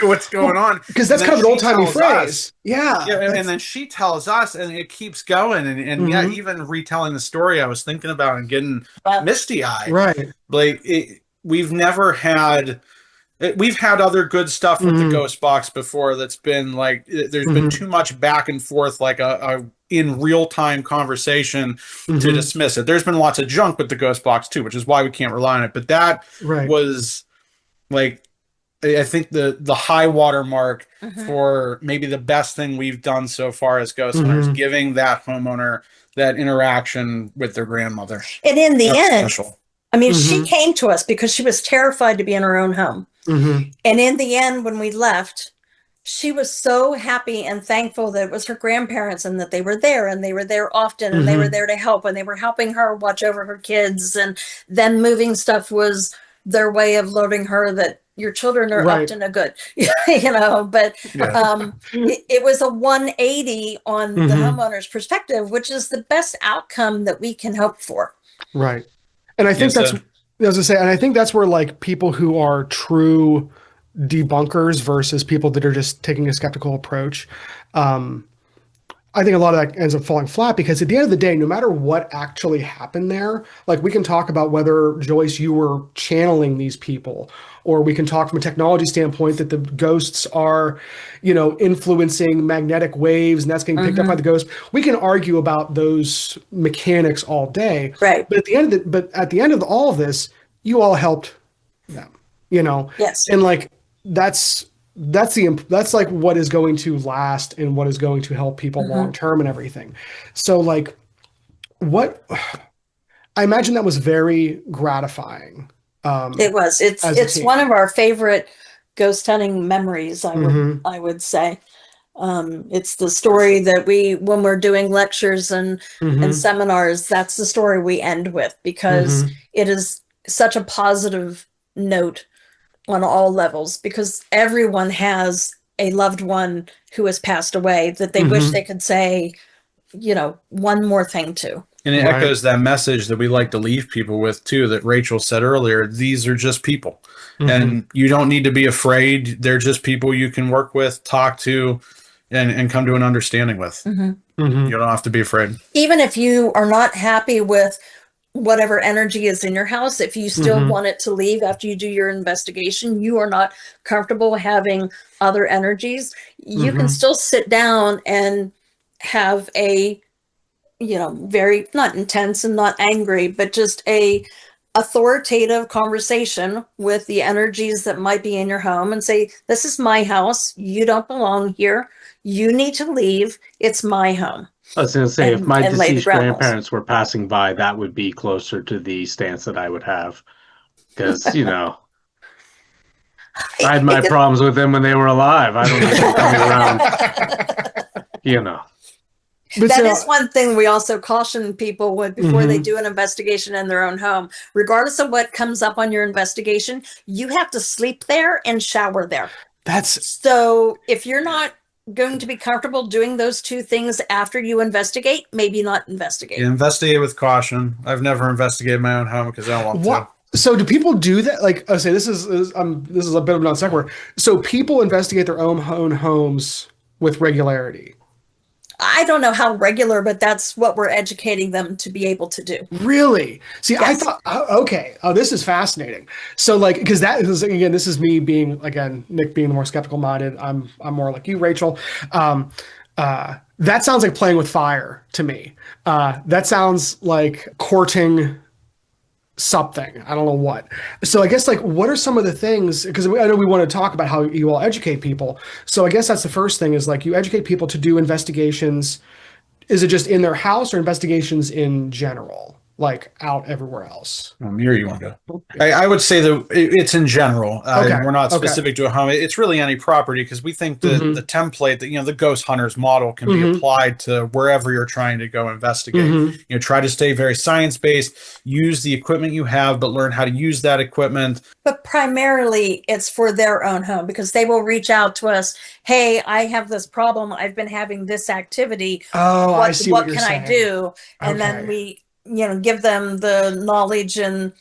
What's going on? Because that's kind of an old-timey phrase. And then she tells us, and it keeps going. And yeah, even retelling the story, I was thinking about and getting misty-eyed. We've never had... We've had other good stuff with the ghost box before that's been there's been too much back and forth, a in real-time conversation to dismiss it. There's been lots of junk with the ghost box too, which is why we can't rely on it. But that was I think the high water mark Mhm. for maybe the best thing we've done so far as ghost hunters, Mhm. giving that homeowner that interaction with their grandmother. And in the That's end, special. I mean, she Mhm. came to us because she was terrified to be in her own home. Mhm. And in the end, when we left, she was so happy and thankful that it was her grandparents and that they were there and they were there often and they were Mhm. there to help and they were helping her watch over her kids. And then moving stuff was their way of loading her that your children are up Right. to no good, you know, but Yeah. it was a 180 on the Mhm. homeowner's perspective, which is the best outcome that we can hope for. Right. And I think Yes, that's, as I say, and I think that's where like people who are true debunkers versus people that are just taking a skeptical approach. Um, I think a lot of that ends up falling flat because at the end of the day, no matter what actually happened there, like we can talk about whether Joyce, you were channeling these people, or we can talk from a technology standpoint that the ghosts are, influencing magnetic waves and that's getting picked up by the ghost. We can argue about those mechanics all day, Right. but at the end of all of this, you all helped them, Yes. and like that's like what is going to last and what is going to help people long term and everything. So like what I imagine that was very gratifying. It was. As a It's one team. of our favorite ghost hunting memories, Mhm. I would say. It's the story that when we're doing lectures and Mhm. seminars, that's the story we end with because Mhm. it is such a positive note on all levels because everyone has a loved one who has passed away that they wish they Mhm. could say, one more thing to. and it Right. echoes that message that we like to leave people with too, that Rachel said earlier. These are just people, Mhm. and you don't need to be afraid. They're just people you can work with, talk to, and come to an understanding with. You Mhm. don't have to be afraid. Even if you are not happy with whatever energy is in your house, if you still Mhm. want it to leave after you do your investigation, you are not comfortable having other energies, you can Mhm. still sit down and have a, very not intense and not angry, but just a authoritative conversation with the energies that might be in your home and say, this is my house. You don't belong here. You need to leave. It's my home. I was going to say, if my And lay the deceased ground rules. grandparents were passing by, that would be closer to the stance that I would have. Because, I had my problems with them when they were alive. I don't need them coming around, you know. But That so, is one thing we also caution people with before they do an investigation in their own home. Regardless of what comes up on your investigation, you have to sleep there and shower there. that's So if you're not going to be comfortable doing those two things after you investigate, maybe not investigate. Yeah, investigate with caution. I've never investigated my own home because I don't want what. So do people do that? Like, I say, this is a bit of a non sequitur. So people investigate their own homes with regularity. I don't know how regular, but that's what we're educating them to be able to do. Really? See, I Yes. thought, okay, oh, this is fascinating. So, like, because that is again, this is me being again, Nick being the more skeptical minded. I'm more like you, Rachel. That sounds like playing with fire to me. That sounds like courting something. I don't know what. So I guess like what are some of the things, because I know we want to talk about how you all educate people. So I guess that's the first thing is like you educate people to do investigations. Is it just in their house or investigations in general, like out everywhere else? Here you want to go. I would say that it's in general. Okay. We're not Okay. specific to a home. It's really any property because we think that Mhm. the template that the ghost hunters model can be Mhm. applied to wherever you're trying to go investigate. Mhm. Try to stay very science based. Use the equipment you have, but learn how to use that equipment. But primarily it's for their own home because they will reach out to us. Hey, I have this problem. I've been having this activity. Oh, I see what you're can I saying. do? And then Okay. we, give them the knowledge and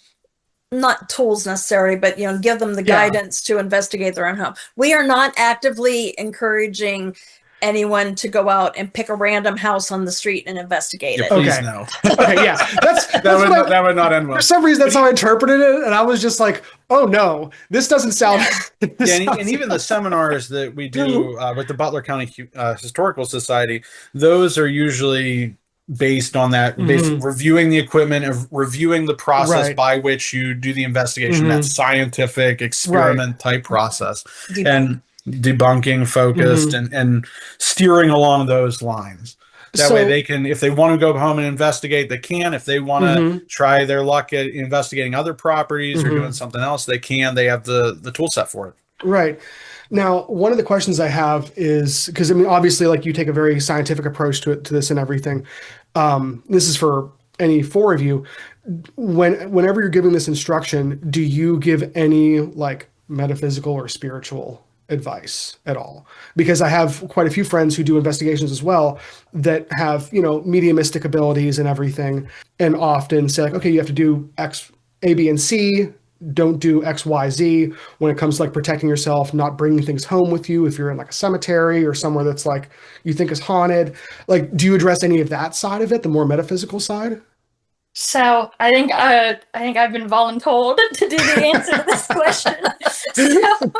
not tools necessary, but give them the Yeah. guidance to investigate their own home. We are not actively encouraging anyone to go out and pick a random house on the street and investigate Yeah, it. please Okay. no. Okay, yeah. That's That would not end well. for some reason that's how I interpreted it, and I was just like, oh no, this doesn't sound. Yeah, and even the seminars that we do with the Butler County Historical Society, those are usually based on that, basically reviewing the equipment and reviewing the process by which you do the investigation, that scientific experiment type process, and debunking focused and steering along those lines. That way they can, if they want to go home and investigate, they can. If they want to try their luck at investigating other properties or doing something else, they can. They have the tool set for it. Right. Now, one of the questions I have is, because I mean, obviously, like you take a very scientific approach to this and everything. This is for any four of you. Whenever you're giving this instruction, do you give any like metaphysical or spiritual advice at all? Because I have quite a few friends who do investigations as well that have, you know, mediumistic abilities and everything, and often say like, okay, you have to do X, A, B, and C. Don't do X, Y, Z when it comes to like protecting yourself, not bringing things home with you if you're in like a cemetery or somewhere that's like you think is haunted. Like, do you address any of that side of it, the more metaphysical side? So I think I've been voluntold to do the answer to this question. So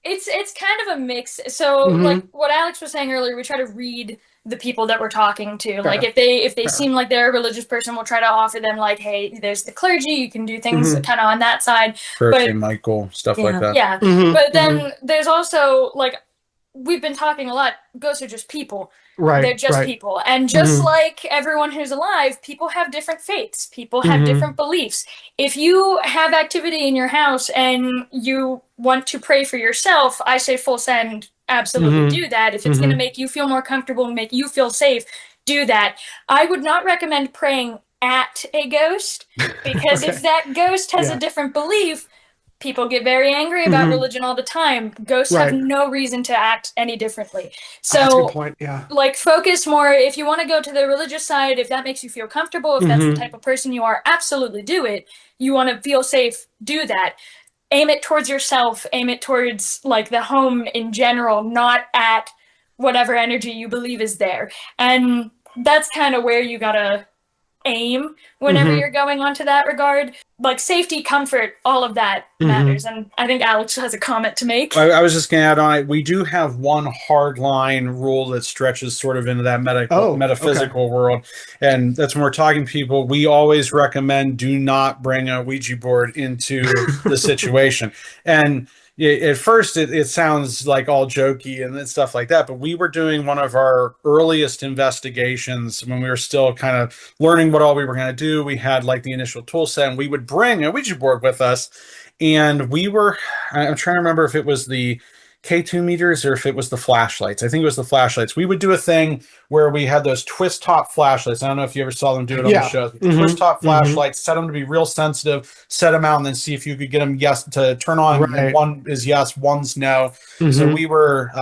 it's kind of a mix. So like what Alex was saying earlier, we try to read the people that we're talking to. Fair. Like if they seem like they're a religious person, we'll try to offer them like, hey, there's the clergy, you can do things kind of on that side. Hurricane Michael, stuff like that. Yeah. But then there's also like, we've been talking a lot, ghosts are just people. Right. They're just people. And just like everyone who's alive, people have different faiths. People have different beliefs. If you have activity in your house and you want to pray for yourself, I say full send, absolutely do that. If it's going to make you feel more comfortable and make you feel safe, do that. I would not recommend praying at a ghost, because if that ghost has a different belief, people get very angry about religion all the time. Ghosts have no reason to act any differently. So, that's a good point. Yeah. Like, focus more. If you want to go to the religious side, if that makes you feel comfortable, if that's the type of person you are, absolutely do it. You want to feel safe, do that. Aim it towards yourself. Aim it towards, like, the home in general, not at whatever energy you believe is there. And that's kind of where you gotta aim whenever you're going on to that regard. Like safety, comfort, all of that matters. And I think Alex has a comment to make. I was just going to add on it. We do have one hard line rule that stretches sort of into that metaphysical world. And that's when we're talking to people, we always recommend do not bring a Ouija board into the situation. And at first, it sounds like all jokey and stuff like that, but we were doing one of our earliest investigations when we were still kind of learning what all we were going to do. We had like the initial tool set, and we would bring a Ouija board with us, and I'm trying to remember if it was the K2 meters or if it was the flashlights. I think it was the flashlights. We would do a thing where we had those twist top flashlights. I don't know if you ever saw them do it on the shows. Twist top flashlights, set them to be real sensitive, set them out, and then see if you could get them to turn on. And one is yes, one's no. So we were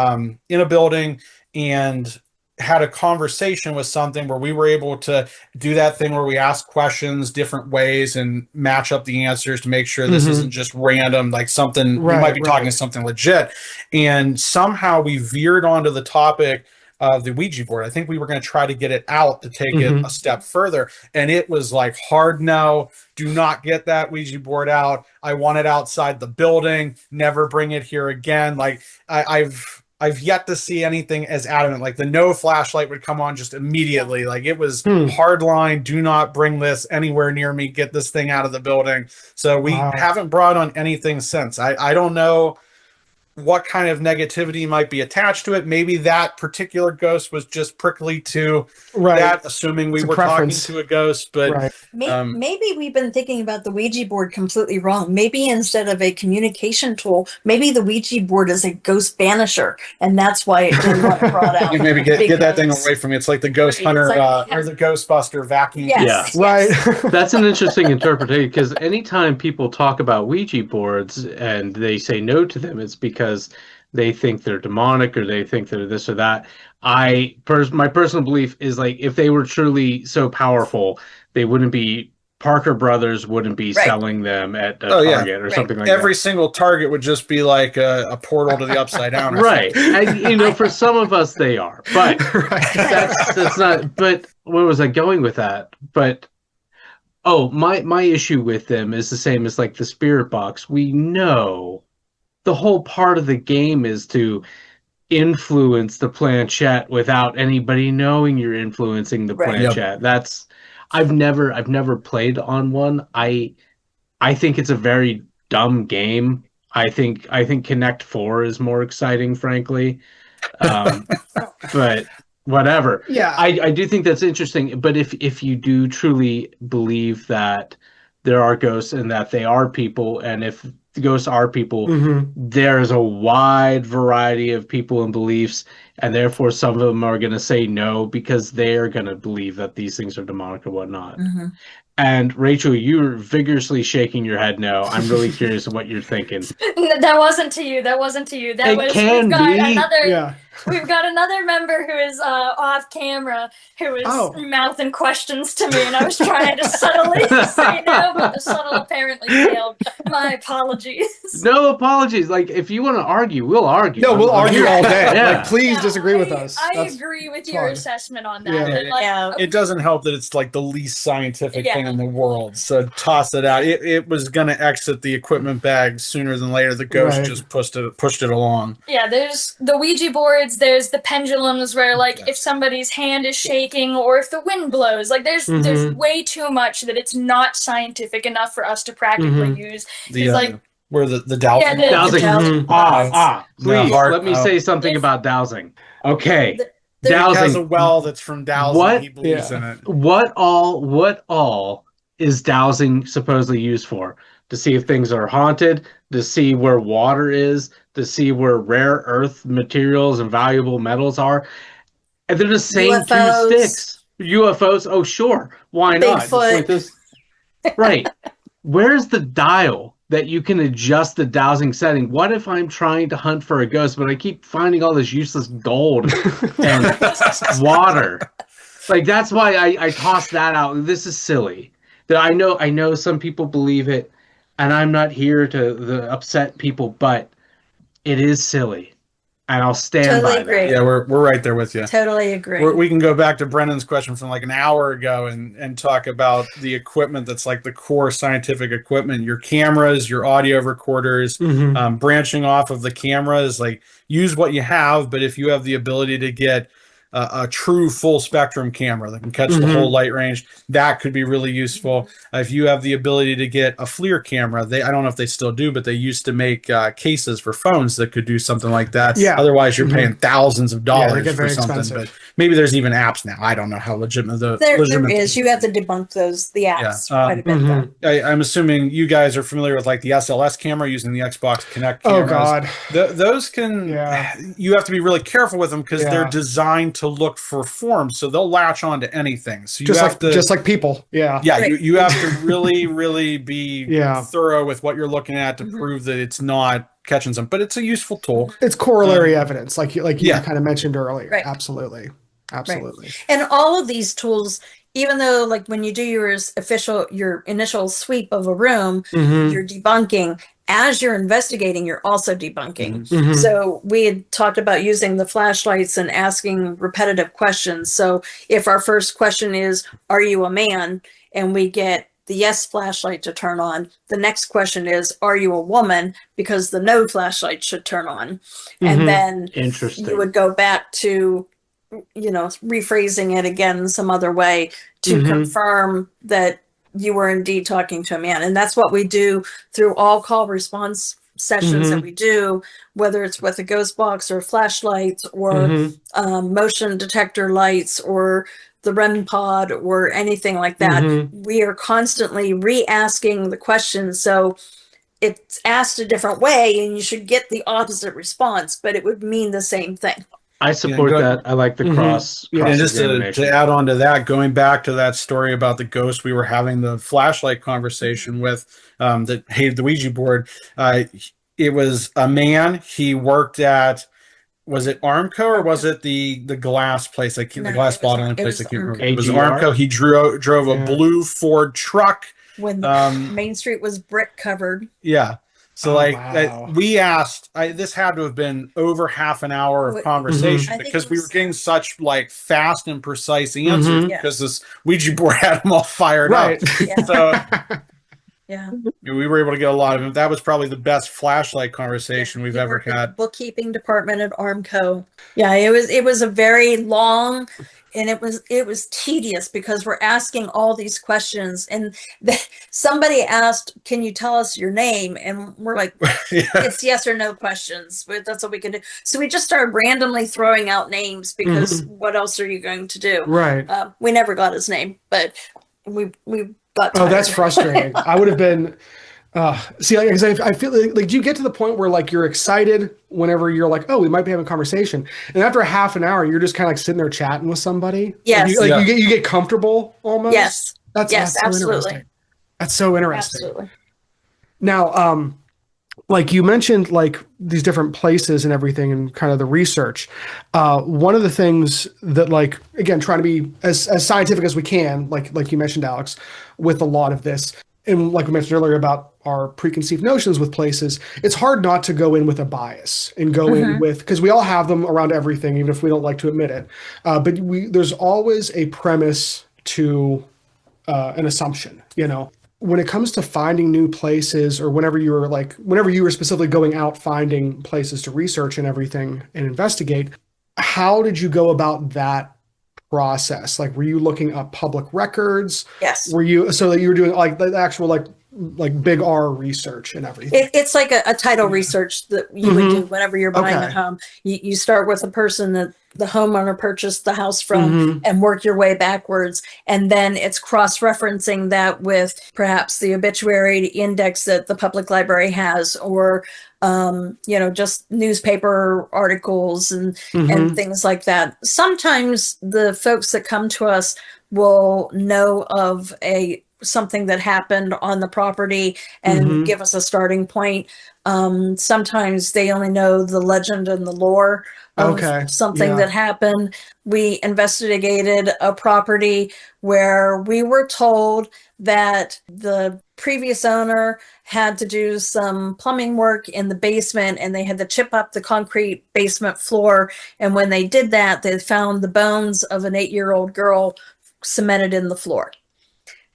in a building and had a conversation with something where we were able to do that thing where we ask questions different ways and match up the answers to make sure this isn't just random, like something we might be talking to something legit. And somehow we veered onto the topic of the Ouija board. I think we were going to try to get it out to take it a step further. And it was like, hard no, do not get that Ouija board out. I want it outside the building. Never bring it here again. Like I've yet to see anything as adamant. Like the no flashlight would come on just immediately. Like it was hard line. Do not bring this anywhere near me. Get this thing out of the building. So we haven't brought on anything since. I don't know what kind of negativity might be attached to it. Maybe that particular ghost was just prickly to that, assuming we were talking to a ghost. But maybe we've been thinking about the Ouija board completely wrong. Maybe instead of a communication tool, maybe the Ouija board is a ghost banisher, and that's why it didn't want it brought out. Maybe get that thing away from me. It's like the ghost hunter or the Ghostbuster vacuum. Yes. Yeah, right. That's an interesting interpretation, because anytime people talk about Ouija boards and they say no to them, it's because they think they're demonic or they think they're this or that. My personal belief is, like, if they were truly so powerful, they wouldn't be, Parker Brothers wouldn't be selling them at Target or something like that. Every single Target would just be like a portal to the upside down. Right. And, for some of us they are, but that's not, but where was I going with that? But my issue with them is the same as like the spirit box. We know the whole part of the game is to influence the planchette without anybody knowing you're influencing the Right. planchette. That's I've never played on one. I think it's a very dumb game. I think Connect 4 is more exciting, frankly. But whatever. Yeah. I do think that's interesting. But if you do truly believe that there are ghosts and that they are people, and if the ghosts are people, there's a wide variety of people and beliefs, and therefore some of them are going to say no because they're going to believe that these things are demonic or whatnot. And Rachel, you're vigorously shaking your head no. I'm really curious what you're thinking. That wasn't to you. That wasn't to you. That It was can we've got be. another Yeah. we've got another member who is off camera who is mouthing questions to me, and I was trying to subtly say no, but the subtle apparently failed. My apologies. No apologies. Like, if you want to argue, we'll argue. No, we'll argue all day. Yeah. Like, please No, disagree with us. I That's agree with your fine. assessment on that. Yeah. And, like, Yeah. It doesn't help that it's like the least scientific Yeah. thing in the world. So toss it out. It was going to exit the equipment bag sooner than later. The ghost Right. just pushed it along. Yeah, there's the Ouija boards, there's the pendulums where, like, if somebody's hand is shaking or if the wind blows, like there's way too much that it's not scientific enough for us to practically use. The It's like where the dowsing. Yeah, the- Dowsing. Dowsing. Please, hard let me no. say something about dowsing. Okay. The- He has a Dowsing. well that's from dowsing. What? He believes Yeah. in it. What all is dowsing supposedly used for? To see if things are haunted, to see where water is, to see where rare earth materials and valuable metals are. And they're the same UFOs. two sticks. UFOs, oh sure. Why not? Just Bigfoot. like this. Right. Where's the dial that you can adjust the dowsing setting? What if I'm trying to hunt for a ghost, but I keep finding all this useless gold and water? Like, that's why I toss that out. This is silly. That I know some people believe it, and I'm not here to upset people, but it is silly, and I'll stand Totally by agree. that. Yeah, we're right there with you. Totally agree. We can go back to Brendan's question from like an hour ago and talk about the equipment that's like the core scientific equipment, your cameras, your audio recorders, branching off of the cameras, like use what you have. But if you have the ability to get a true full spectrum camera that can catch the whole light range, that could be really useful. If you have the ability to get a FLIR camera, I don't know if they still do, but they used to make cases for phones that could do something like that. Yeah. Otherwise, you're paying thousands of Yeah, they dollars get for very something. expensive. But maybe there's even apps now. I don't know how legitimate there legitimate is. You have to debunk the apps Yeah, quite a bit though. I'm assuming you guys are familiar with like the SLS camera using the Xbox Connect Oh cameras. God. Those can, Yeah. you have to be really careful with them because Yeah. they're designed to look for form, so they'll latch on to anything. So you Just have like to, just like people. Yeah. yeah, Right. you have to really be Yeah. thorough with what you're looking at to prove that it's not catching some. But it's a useful tool. It's corollary evidence, like you Yeah. kind of mentioned earlier. Right. Absolutely. And all of these tools, even though like when you do your initial sweep of a room, you're debunking. As you're investigating, you're also debunking. So we had talked about using the flashlights and asking repetitive questions. So if our first question is, are you a man? And we get the yes flashlight to turn on. The next question is, are you a woman? Because the no flashlight should turn on. And then Interesting. you would go back to, rephrasing it again some other way to confirm that you were indeed talking to a man. And that's what we do through all call response sessions that we do, whether it's with a ghost box or flashlights or motion detector lights or the REM pod or anything like that. We are constantly re-asking the question. So it's asked a different way and you should get the opposite response, but it would mean the same thing. I support that. I like the cross And just to examination. add on to that, going back to that story about the ghost we were having the flashlight conversation with that hated the Ouija board, it was a man. He worked at, was it Armco or was it the glass place? The glass bottling place. I can't remember. It was AGR? Armco. He drove a blue Ford truck. When the Main Street was brick covered. Yeah. So wow. we asked, this had to have been over half an hour of conversation I think because it we was- were getting such like fast and precise answers Yeah. because this Ouija board had them all fired Right. up. Yeah. So Yeah. We were able to get a lot of them. That was probably the best flashlight conversation we've He ever worked at the had. bookkeeping department at Armco. Yeah, it was a very long, and it was tedious because we're asking all these questions, and somebody asked, "Can you tell us your name?" And we're like, Yeah. "It's yes or no questions, but that's what we can do." So we just started randomly throwing out names because what else are you going to do? Right. We never got his name, but we got Oh, that's tired. frustrating. I would have been. See, like, 'cause I feel like, do you get to the point where like you're excited whenever you're like, oh, we might be having a conversation, and after a half an hour, you're just kind of like sitting there chatting with somebody. Yes. Like, Yeah. you get comfortable almost. Yes. That's Yes, so absolutely. interesting. That's so interesting. Absolutely. Now, like you mentioned, like these different places and everything, and kind of the research. One of the things that, like, again, trying to be as scientific as we can, like you mentioned, Alex, with a lot of this, and like we mentioned earlier about our preconceived notions with places, it's hard not to go in with a bias and go in with, because we all have them around everything, even if we don't like to admit it. But there's always a premise to an assumption, you know. When it comes to finding new places, or whenever you were specifically going out finding places to research and everything and investigate, how did you go about that process? Like, were you looking up public records? Yes. Were you, so that you were doing like the actual like big R research and everything? It's like a title research that you would do whenever you're buying a Okay. home. You start with a person that the homeowner purchased the house from and work your way backwards. And then it's cross-referencing that with perhaps the obituary index that the public library has, or, just newspaper articles and things like that. Sometimes the folks that come to us will know of something that happened on the property and give us a starting point. Sometimes they only know the legend and the lore of something that happened. We investigated a property where we were told that the previous owner had to do some plumbing work in the basement, and they had to chip up the concrete basement floor. And when they did that, they found the bones of an 8-year-old girl cemented in the floor.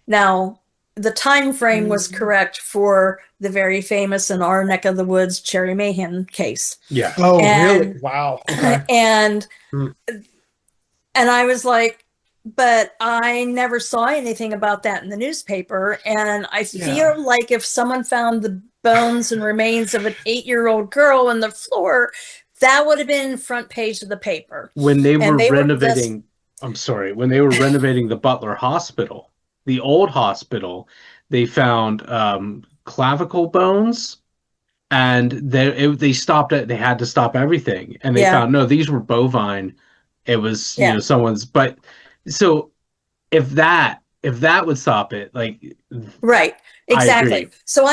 Now, the time frame was correct for the very famous, in our neck of the woods, Cherry Mahan case. Yeah. Oh, really? Wow. Okay. And I was like, but I never saw anything about that in the newspaper. And I feel like if someone found the bones and remains of an 8-year-old girl on the floor, that would have been front page of the paper. When they were renovating, when they were renovating the Butler Hospital, the old hospital, they found clavicle bones, and they stopped it. They had to stop everything, and they found, no, these were bovine. It was someone's. But so if that would stop it, like, right, exactly. I So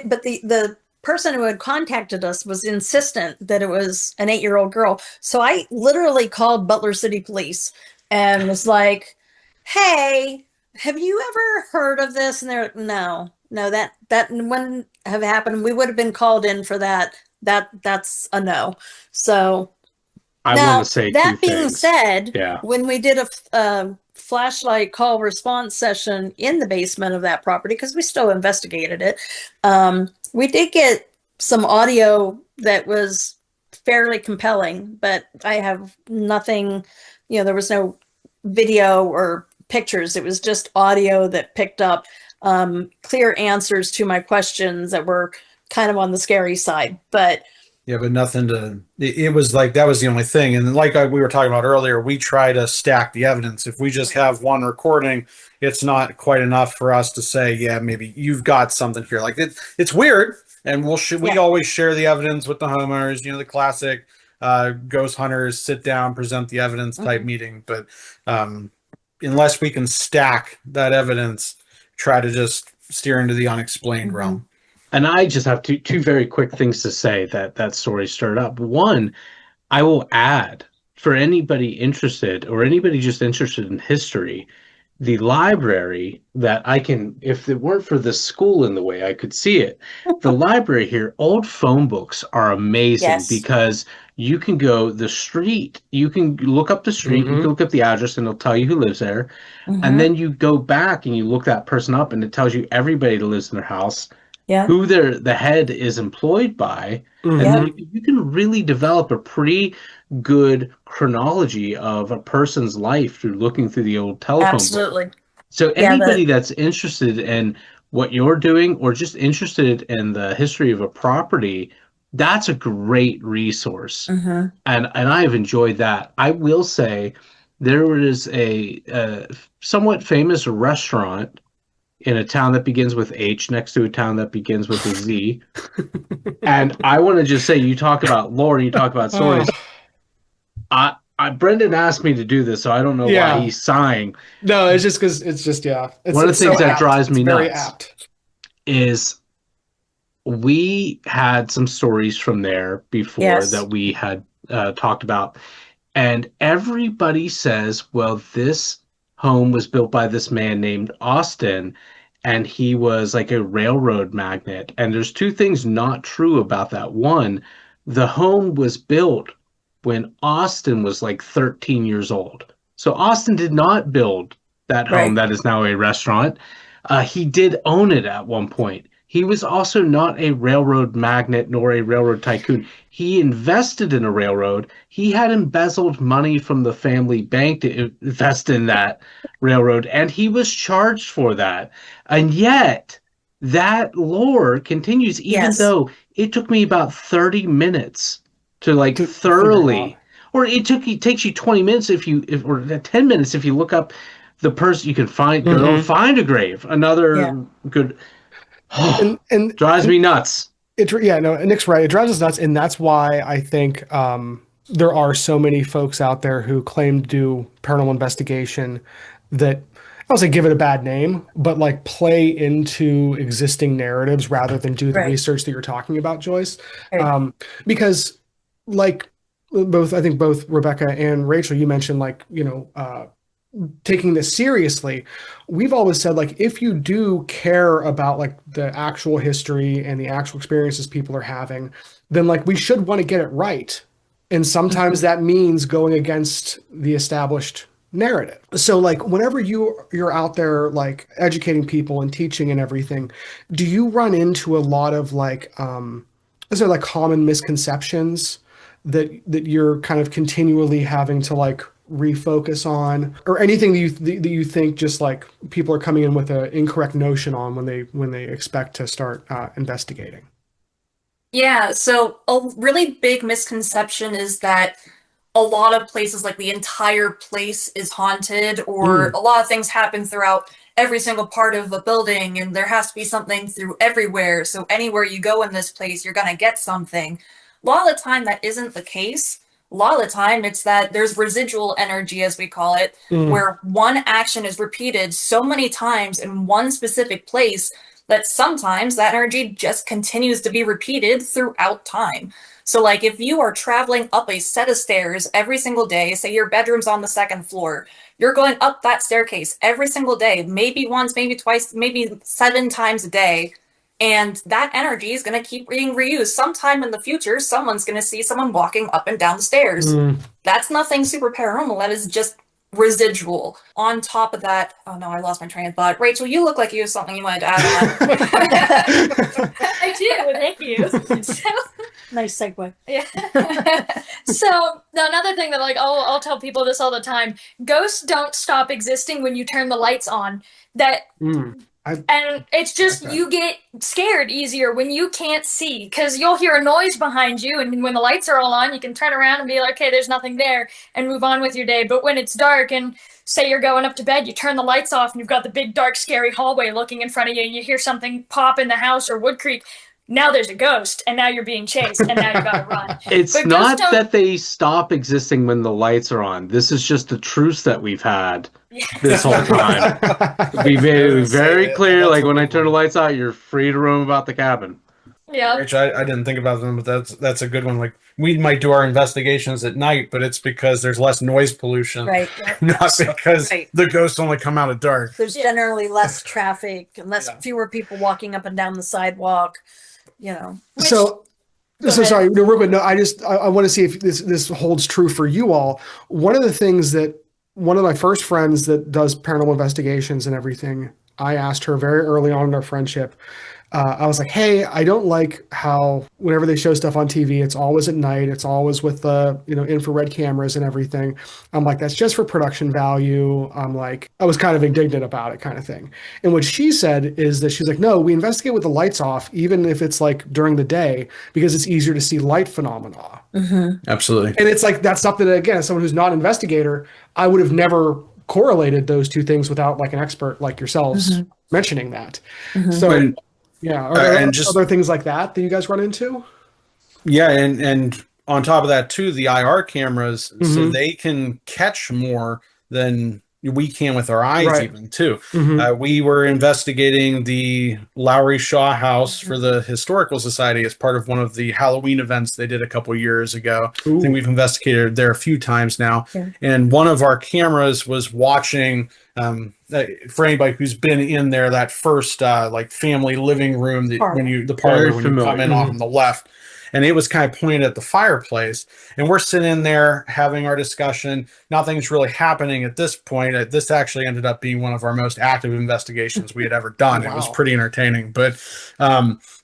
but the person who had contacted us was insistent that it was an 8-year-old girl. So I literally called Butler City Police and was like, hey, have you ever heard of this? And they're like, no, that wouldn't have happened. We would have been called in for that. That's a no. So I now, want to say that two being things. said, Yeah. when we did a flashlight call response session in the basement of that property, because we still investigated it, we did get some audio that was fairly compelling, but I have nothing, there was no video or pictures. It was just audio that picked up clear answers to my questions that were kind of on the scary side. But nothing it was like, that was the only thing. And like we were talking about earlier, we try to stack the evidence. If we just have one recording, it's not quite enough for us to say, yeah, maybe you've got something here. Like, it's weird. And we always share the evidence with the homeowners, the classic ghost hunters sit down, present the evidence type meeting. But unless we can stack that evidence, try to just steer into the unexplained realm. And I just have two very quick things to say that story stirred up. One, I will add, for anybody interested, or anybody just interested in history, the library that I can, if it weren't for the school in the way, I could see it. The library here, old phone books are amazing Yes. because you can go the street, you can look up the street, you Mhm. can look up the address and it'll tell you who lives there. And Mhm. then you go back and you look that person up and it tells you everybody that lives in their house, Yeah. who the head is employed by. And Mhm. then you can really develop a pretty good chronology of a person's life through looking through the old telephone book. Absolutely. So Yeah, anybody that's interested in what you're doing or just interested in the history of a property, that's a great resource. Mm-hmm. And I have enjoyed that. I will say there is a somewhat famous restaurant in a town that begins with H next to a town that begins with a Z. And I want to just say, you talk about lore, you talk about stories. Brendan asked me to do this, so I don't know why Yeah. he's sighing. No, it's just because it's just, yeah. One of the things that drives me It's very nuts apt. is we had some stories from there before Yes. that we had talked about. And everybody says, well, this home was built by this man named Austin, and he was like a railroad magnate. And there's two things not true about that. One, the home was built when Austin was like 13 years old. So Austin did not build that home Right. that is now a restaurant. He did own it at one point. He was also not a railroad magnate nor a railroad tycoon. He invested in a railroad. He had embezzled money from the family bank to invest in that railroad, and he was charged for that. And yet, that lore continues, even Yes. though it took me about 30 minutes to like To figure it thoroughly, out. or takes you 20 minutes or 10 minutes if you look up the person you can find, go Mhm. find a grave. Another Yeah. good. And Drives me nuts. yeah, no, Nick's right. It drives us nuts, and that's why I think there are so many folks out there who claim to do paranormal investigation that I don't say give it a bad name, but like play into existing narratives rather than do the Right. research that you're talking about, Joyce. Right. Because like I think both Rebecca and Rachel, you mentioned like, taking this seriously. We've always said like if you do care about like the actual history and the actual experiences people are having, then like we should want to get it right. And sometimes that means going against the established narrative. So like whenever you're out there like educating people and teaching and everything, do you run into a lot of like is there like common misconceptions that you're kind of continually having to like refocus on, or anything that you think just like people are coming in with an incorrect notion on when they expect to start investigating? Yeah, so a really big misconception is that a lot of places, like the entire place, is haunted, or a lot of things happen throughout every single part of the building, and there has to be something through everywhere. So anywhere you go in this place, you're gonna get something. A lot of the time, that isn't the case. A lot of the time, it's that there's residual energy, as we call it, where one action is repeated so many times in one specific place that sometimes that energy just continues to be repeated throughout time. So, like, if you are traveling up a set of stairs every single day, say your bedroom's on the second floor, you're going up that staircase every single day, maybe once, maybe twice, maybe 7 times a day, and that energy is going to keep being reused. Sometime in the future, someone's going to see someone walking up and down the stairs. That's nothing super paranormal. That is just residual. On top of that, oh no, I lost my train of thought. Rachel, you look like you have something you wanted to add on. I do. Thank you. So, Nice segue. yeah. So another thing that like I'll tell people this all the time: ghosts don't stop existing when you turn the lights on. That and it's just Okay. you get scared easier when you can't see, because you'll hear a noise behind you, and when the lights are all on, you can turn around and be like, okay, there's nothing there, and move on with your day. But when it's dark and say you're going up to bed, you turn the lights off and you've got the big dark scary hallway looking in front of you, and you hear something pop in the house or wood creak. Now there's a ghost, and now you're being chased, and now you gotta run. It's But not ghosts don't- that they stop existing when the lights are on. This is just the truce that we've had this whole time. We made it very clear, like when I turn the lights out, you're free to roam about the cabin. Yeah. Which I didn't think about them, but that's a good one. Like we might do our investigations at night, but it's because there's less noise pollution, Right. not because Right. the ghosts only come out at dark. There's generally less traffic and fewer people walking up and down the sidewalk, you know. So sorry, no, real quick. No, I want to see if this holds true for you all. One of the things that one of my first friends that does paranormal investigations and everything, I asked her very early on in our friendship. I was like, hey, I don't like how whenever they show stuff on TV, it's always at night. It's always with the, infrared cameras and everything. I'm like, that's just for production value. I'm like, I was kind of indignant about it kind of thing. And what she said is that she's like, no, we investigate with the lights off, even if it's like during the day, because it's easier to see light phenomena. Mm-hmm. Absolutely. And it's like, that's something that, again, as someone who's not an investigator, I would have never correlated those two things without like an expert like yourselves mentioning that. So yeah. Are there other things like that you guys run into? Yeah. And on top of that too, the IR cameras, so they can catch more than we can with our eyes even too. We were investigating the Lowry Shaw House for the Historical Society as part of one of the Halloween events they did a couple years ago. I think we've investigated there a few times now. And one of our cameras was watching, for anybody who's been in there, that first like family living room, the parlor when you come in on the left. And it was kind of pointed at the fireplace. And we're sitting in there having our discussion. Nothing's really happening at this point. This actually ended up being one of our most active investigations we had ever done. It was pretty entertaining. But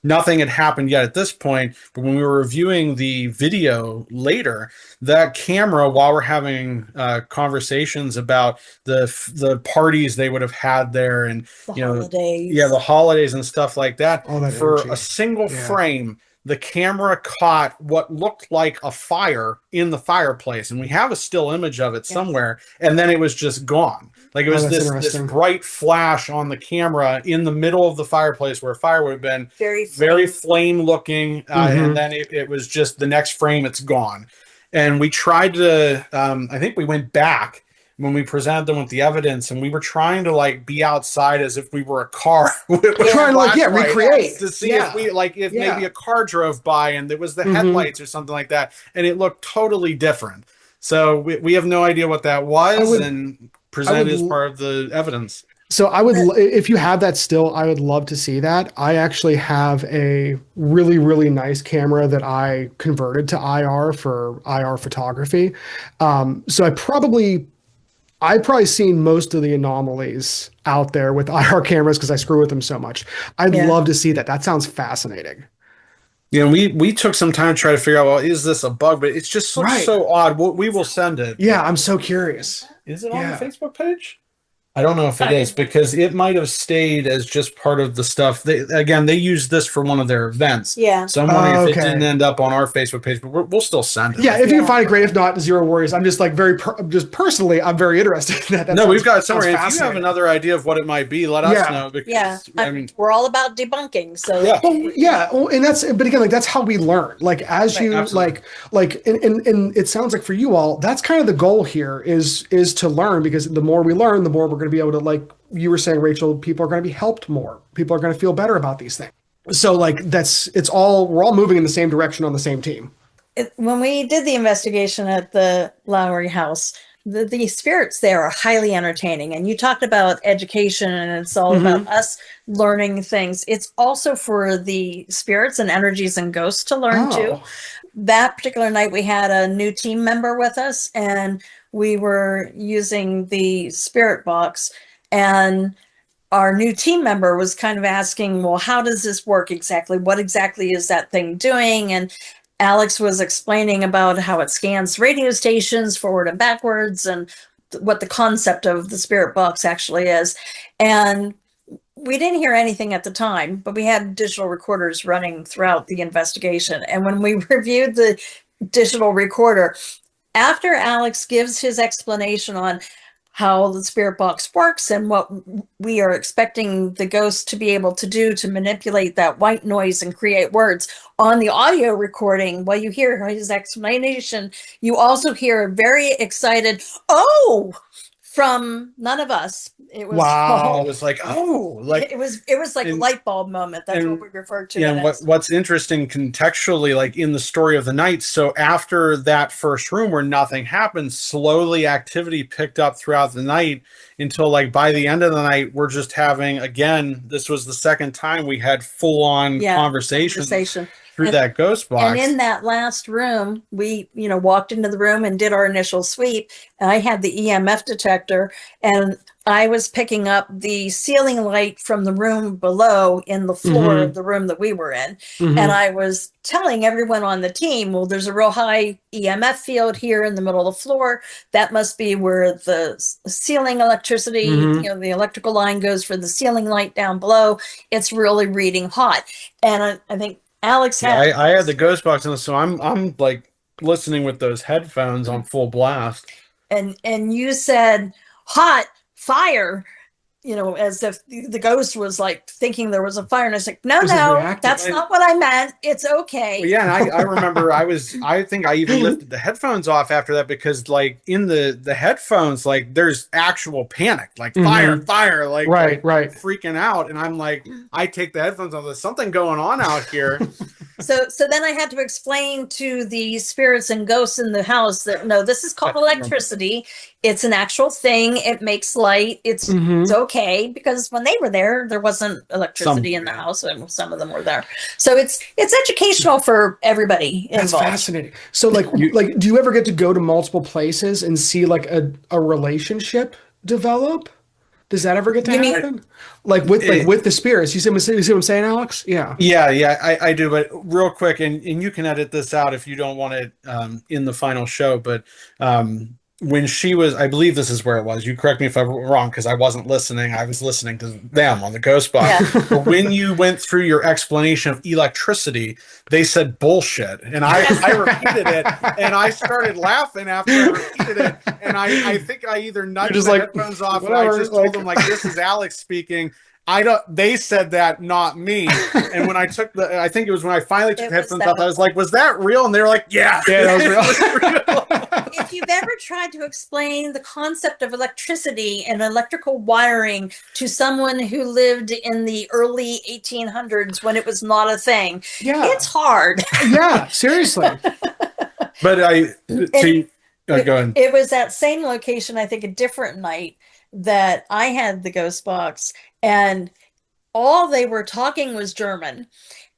nothing had happened yet at this point. But when we were reviewing the video later, that camera, while we're having conversations about the parties they would have had there and the holidays and stuff like that, for a single frame, the camera caught what looked like a fire in the fireplace, and we have a still image of it somewhere, and then it was just gone. Like it was this bright flash on the camera in the middle of the fireplace where fire would have been very flame looking, and then it was just the next frame, it's gone. And we tried to, I think we went back when we presented them with the evidence, and we were trying to like be outside as if we were a car. Trying to recreate to see if we maybe a car drove by and there was the headlights or something like that, and it looked totally different. So we have no idea what that was, and presented as part of the evidence. So I would, if you have that still, I would love to see that. I actually have a really, really nice camera that I converted to IR for IR photography. So I've probably seen most of the anomalies out there with IR cameras because I screw with them so much. I'd love to see that. That sounds fascinating. Yeah, we took some time to try to figure out, well, is this a bug? But it's just so odd. We will send it. Yeah, I'm so curious. Is it on the Facebook page? I don't know if it is, because it might have stayed as just part of the stuff. They used this for one of their events. Yeah. So I'm wondering if it didn't end up on our Facebook page, but we'll still send it. Yeah, if you can find it, great. If not, zero worries. I'm just like just personally, I'm very interested in that. We've got somewhere. If you have another idea of what it might be, let us know. Because, I mean, we're all about debunking. So and but again, like that's how we learn. Like as you and it sounds like for you all, that's kind of the goal here is to learn, because the more we learn, the more we're going to be able to, like you were saying, Rachel, people are going to be helped more. People are going to feel better about these things. So like we're all moving in the same direction on the same team. When we did the investigation at the Lowry house, the spirits there are highly entertaining. And you talked about education, and it's all about us learning things. It's also for the spirits and energies and ghosts to learn too. That particular night, we had a new team member with us, and we were using the spirit box, and our new team member was kind of asking, well, how does this work exactly? What exactly is that thing doing? And Alex was explaining about how it scans radio stations forward and backwards, and what the concept of the spirit box actually is. And we didn't hear anything at the time, but we had digital recorders running throughout the investigation. And when we reviewed the digital recorder, after Alex gives his explanation on how the spirit box works and what we are expecting the ghost to be able to do to manipulate that white noise and create words, on the audio recording, while you hear his explanation, you also hear a very excited, "Oh!" from none of us. It was Wow. It was like, oh, like, it was like a and- light bulb moment. That's and- what we referred to yeah, it and as. what's interesting contextually, like in the story of the night, so after that first room where nothing happened, slowly activity picked up throughout the night until like by the end of the night, we're just having, again, this was the second time we had full on conversation through that ghost box. And in that last room, we, walked into the room and did our initial sweep. And I had the EMF detector, and I was picking up the ceiling light from the room below in the floor of the room that we were in. And I was telling everyone on the team, well, there's a real high EMF field here in the middle of the floor. That must be where the ceiling electricity, the electrical line goes for the ceiling light down below. It's really reading hot. And I think Alex had. I had the ghost box in, so I'm like listening with those headphones on full blast. And you said hot fire, as if the ghost was like thinking there was a fire. And I was like, no, that's not what I meant. It's okay. Well, yeah, and I remember I think I even lifted the headphones off after that, because like in the headphones, like there's actual panic, like fire, like right, freaking out. And I'm like, I take the headphones off, there's something going on out here. So then I had to explain to the spirits and ghosts in the house that no, this is called electricity. It's an actual thing. It makes light. It's okay, because when they were there wasn't electricity in the house, and some of them were there. So it's educational for everybody involved. That's fascinating. So like do you ever get to go to multiple places and see like a relationship develop? Does that ever get to happen? With the spirits? You see what I'm saying, Alex? Yeah. Yeah, I do. But real quick, and you can edit this out if you don't want it in the final show. But when she was, I believe this is where it was. You correct me if I'm wrong, because I wasn't listening. I was listening to them on the ghost box. Yeah. But when you went through your explanation of electricity, they said bullshit, and I repeated it, and I started laughing after I repeated it, and I think I either nudged the headphones off, or I just told them like, "This is Alex speaking." They said that, not me. And when I took I think it was when I finally took the headphones off, I was like, was that real? And they were like, yeah, that was real. If you've ever tried to explain the concept of electricity and electrical wiring to someone who lived in the early 1800s when it was not a thing, it's hard. Yeah, seriously. But go ahead. It was that same location, I think a different night, that I had the ghost box, and all they were talking was German.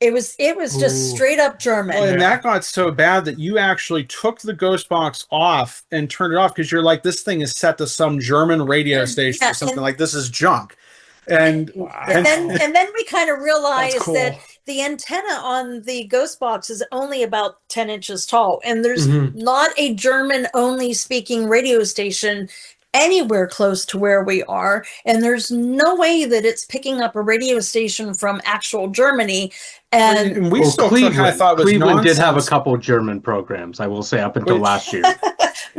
It was just straight up German. Well, and that got so bad that you actually took the ghost box off and turned it off, because you're like, this thing is set to some German radio station or something, like this is junk. And then we kind of realized that cool. the antenna on the ghost box is only about 10 inches tall, and there's not a German only speaking radio station anywhere close to where we are, and there's no way that it's picking up a radio station from actual Germany. And we still Cleveland, thought was Cleveland did have a nonsense. couple German programs, I will say, up until last year.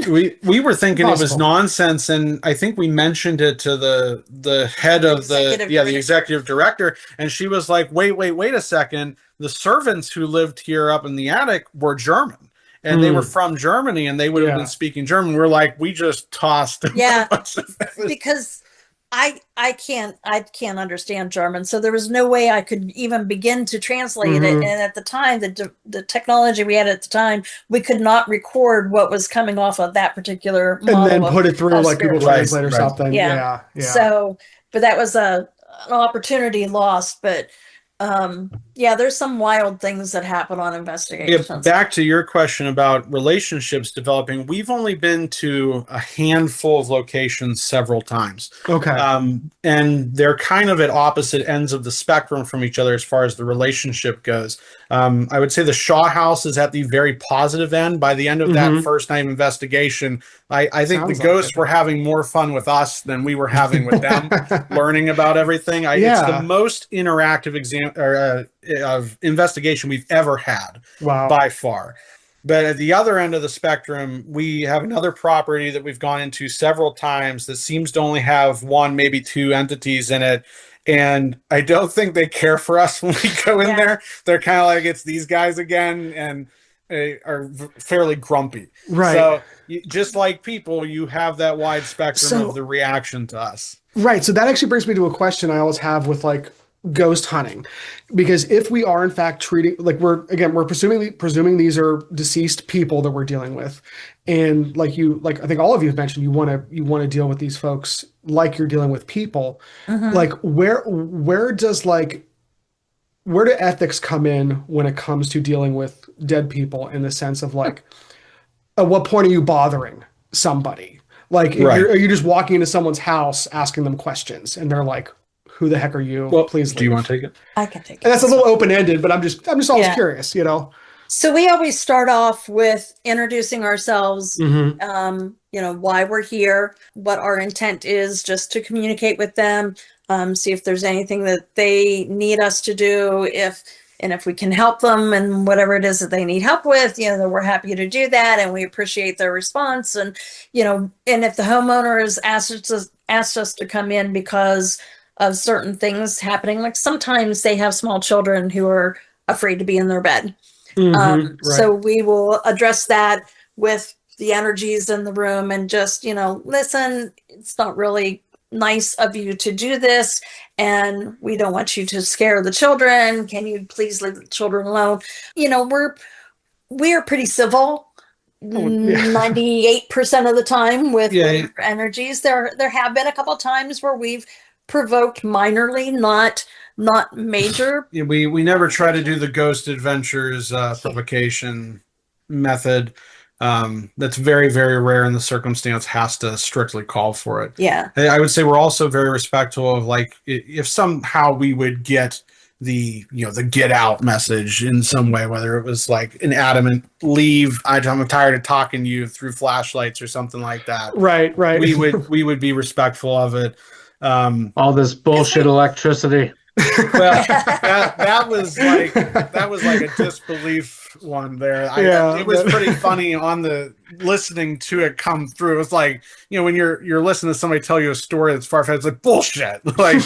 We were thinking it was Possible. nonsense, and I think we mentioned it to the head of the executive director, and she was like, wait a second, the servants who lived here up in the attic were German. And they were from Germany, and they would have been speaking German. We're like, we just tossed. Because I can't understand German, so there was no way I could even begin to translate it. And at the time, the technology we had at the time, we could not record what was coming off of that particuor model, and then put it through like Google Translate or Right. something. Yeah. Yeah. So, but that was an opportunity lost. But there's some wild things that happen on investigations. Yeah, back to your question about relationships developing, we've only been to a handful of locations several times. Okay. And they're kind of at opposite ends of the spectrum from each other as far as the relationship goes. I would say the Shaw House is at the very positive end. By the end of that first night investigation, I think the ghosts were having more fun with us than we were having with them, learning about everything. It's the most interactive of investigation we've ever had, by far. But at the other end of the spectrum, we have another property that we've gone into several times that seems to only have one, maybe two entities in it. And I don't think they care for us when we go in there. They're kind of like, it's these guys again. are fairly grumpy. Right. So just like people, you have that wide spectrum So- of the reaction to us. Right. So that actually brings me to a question I always have with like ghost hunting, because if we are in fact treating, like, we're presuming these are deceased people that we're dealing with, and like I think all of you have mentioned, you want to deal with these folks like you're dealing with people. Mhm. Like where do ethics come in when it comes to dealing with dead people, in the sense of like, at what point are you bothering somebody? Like, Right. are you just walking into someone's house asking them questions and they're like, who the heck are you? Well, Please leave. do you want to take it? I can take it. And that's a little open-ended, but I'm just always Yeah. curious, you know? So we always start off with introducing ourselves, Mm-hmm. why we're here, what our intent is, just to communicate with them, see if there's anything that they need us to do, if we can help them and whatever it is that they need help with, that we're happy to do that, and we appreciate their response. And, and if the homeowner has asked us to come in because of certain things happening, like sometimes they have small children who are afraid to be in their bed. Right. So we will address that with the energies in the room and just, listen, it's not really nice of you to do this, and we don't want you to scare the children. Can you please leave the children alone? We are pretty civil. Oh, yeah. 98% of the time with Yeah. energies. There have been a couple times where we've provoked minorly, not major. Yeah, we never try to do the ghost adventures provocation method. That's very, very rare, and the circumstance has to strictly call for it. Yeah. I would say we're also very respectful of, like, if somehow we would get the get out message in some way, whether it was like an adamant leave, I'm tired of talking to you through flashlights or something like that. Right. We would be respectful of it. All this bullshit electricity. Well, that was like a disbelief one there. It was pretty funny on the listening to it come through. It's like, when you're listening to somebody tell you a story that's far-fetched, it's like bullshit. Like,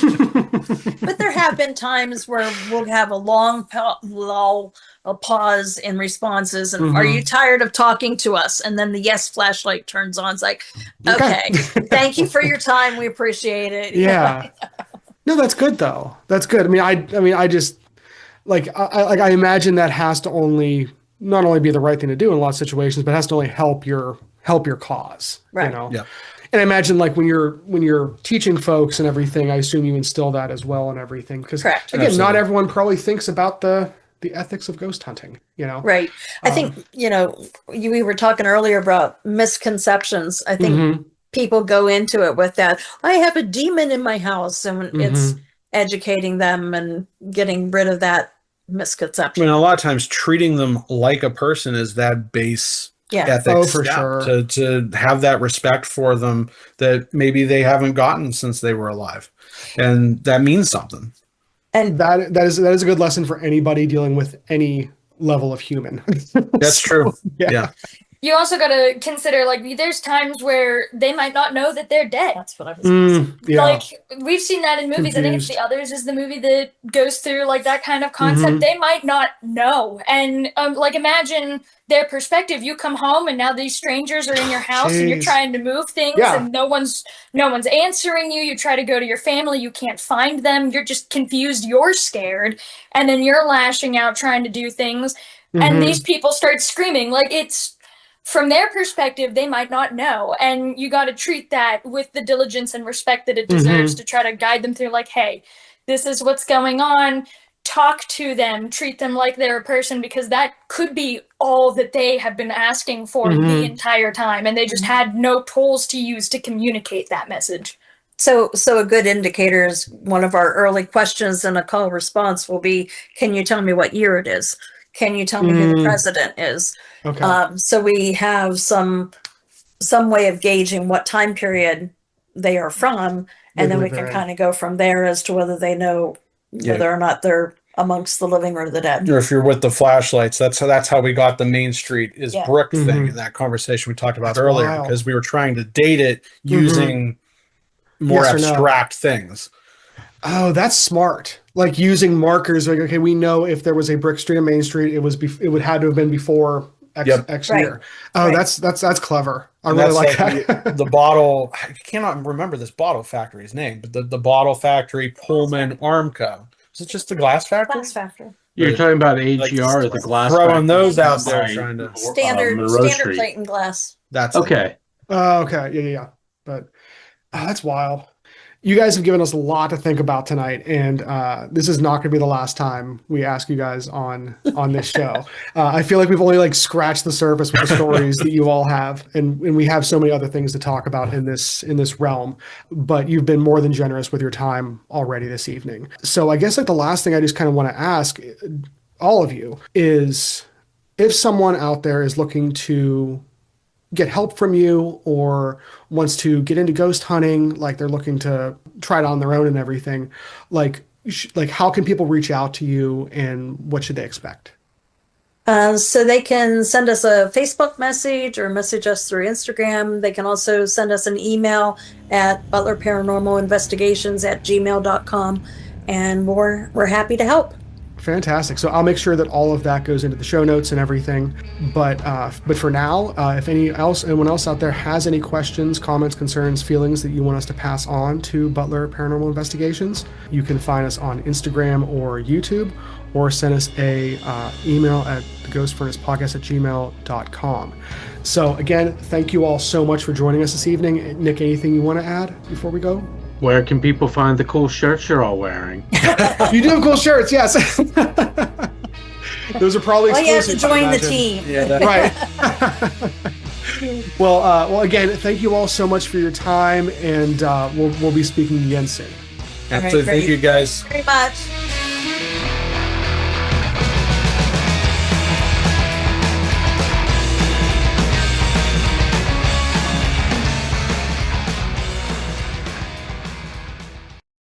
But there have been times where we'll have a long lull, a pause in responses, and are you tired of talking to us? And then the yes flashlight turns on. It's like, okay, thank you for your time. We appreciate it. Yeah. No, that's good though. That's good. I just I imagine that has to not only be the right thing to do in a lot of situations, but has to only help your cause. Right. Yeah. And I imagine, like, when you're teaching folks and everything, I assume you instill that as well and everything. Because Correct. again, Absolutely. not everyone probably thinks about the ethics of ghost hunting, Right. I think, we were talking earlier about misconceptions. I think people go into it with that. I have a demon in my house, and it's educating them and getting rid of that misconception. I mean, a lot of times treating them like a person is that base ethics. Oh, for step, sure. to have that respect for them that maybe they haven't gotten since they were alive, and that means something. And that is a good lesson for anybody dealing with any level of human. That's true. Yeah. Yeah. You also got to consider, like, there's times where they might not know that they're dead. that's what I was going to say. Yeah. Like, we've seen that in movies. I think it's Confused. The Others is the movie that goes through, like, that kind of concept. They might not know. And, imagine their perspective. You come home and now these strangers are in your house and you're Jeez. trying to move things and no one's answering you. You try to go to your family. You can't find them. You're just confused. You're scared. And then you're lashing out trying to do things. And these people start screaming. Like, it's... From their perspective, they might not know, and you got to treat that with the diligence and respect that it deserves to try to guide them through, like, hey, this is what's going on. Talk to them, treat them like they're a person, because that could be all that they have been asking for the entire time, and they just had no tools to use to communicate that message. So a good indicator is one of our early questions in a call response will be, can you tell me what year it is? Can you tell me who the president is? Okay. So we have some way of gauging what time period they are from, and then we can kind of go from there as to whether they know whether or not they're amongst the living or the dead. Or if you're with the flashlights, that's how we got the Main Street is brick thing Mhm. in that conversation we talked about That's earlier, wild. because we were trying to date it using more Yes or no. abstract things. Oh, that's smart. Like using markers, like, okay, we know if there was a brick street and Main Street, it would had to have been before X Right. year. Oh, Right. that's clever. I And really that's like that. the bottle. I cannot remember this bottle factory's name, but the bottle factory Pullman Armco. Is it just the glass factory? Glass factor. You're But- talking about like, AGR or the glass throwing factory those out there by trying to- Standard Monroe standard Street. plate and glass. That's it. Okay. Okay, yeah. But that's wild. You guys have given us a lot to think about tonight, and this is not going to be the last time we ask you guys on this show. I feel like we've only like scratched the surface with the stories that you all have, and we have so many other things to talk about in this realm. But you've been more than generous with your time already this evening. So I guess like the last thing I just kind of want to ask all of you is, if someone out there is looking to get help from you or wants to get into ghost hunting, like they're looking to try it on their own and everything, like how can people reach out to you and what should they expect? So they can send us a Facebook message or message us through Instagram. They can also send us an email at butlerparanormalinvestigations@gmail.com, and we're happy to help. Fantastic. So I'll make sure that all of that goes into the show notes and everything. But for now, if anyone else out there has any questions, comments, concerns, feelings that you want us to pass on to Butler Paranormal Investigations, you can find us on Instagram or YouTube, or send us a email at theghostfurnacepodcast@gmail.com. So again, thank you all so much for joining us this evening. Nick, anything you want to add before we go? Where can people find the cool shirts you're all wearing? You do have cool shirts, yes. Those are probably Well, you have exclusive. to I join the imagine. team. Yeah, Right. Well, again, thank you all so much for your time, and we'll be speaking again soon. absolutely. All right, Thank you, guys. Very much.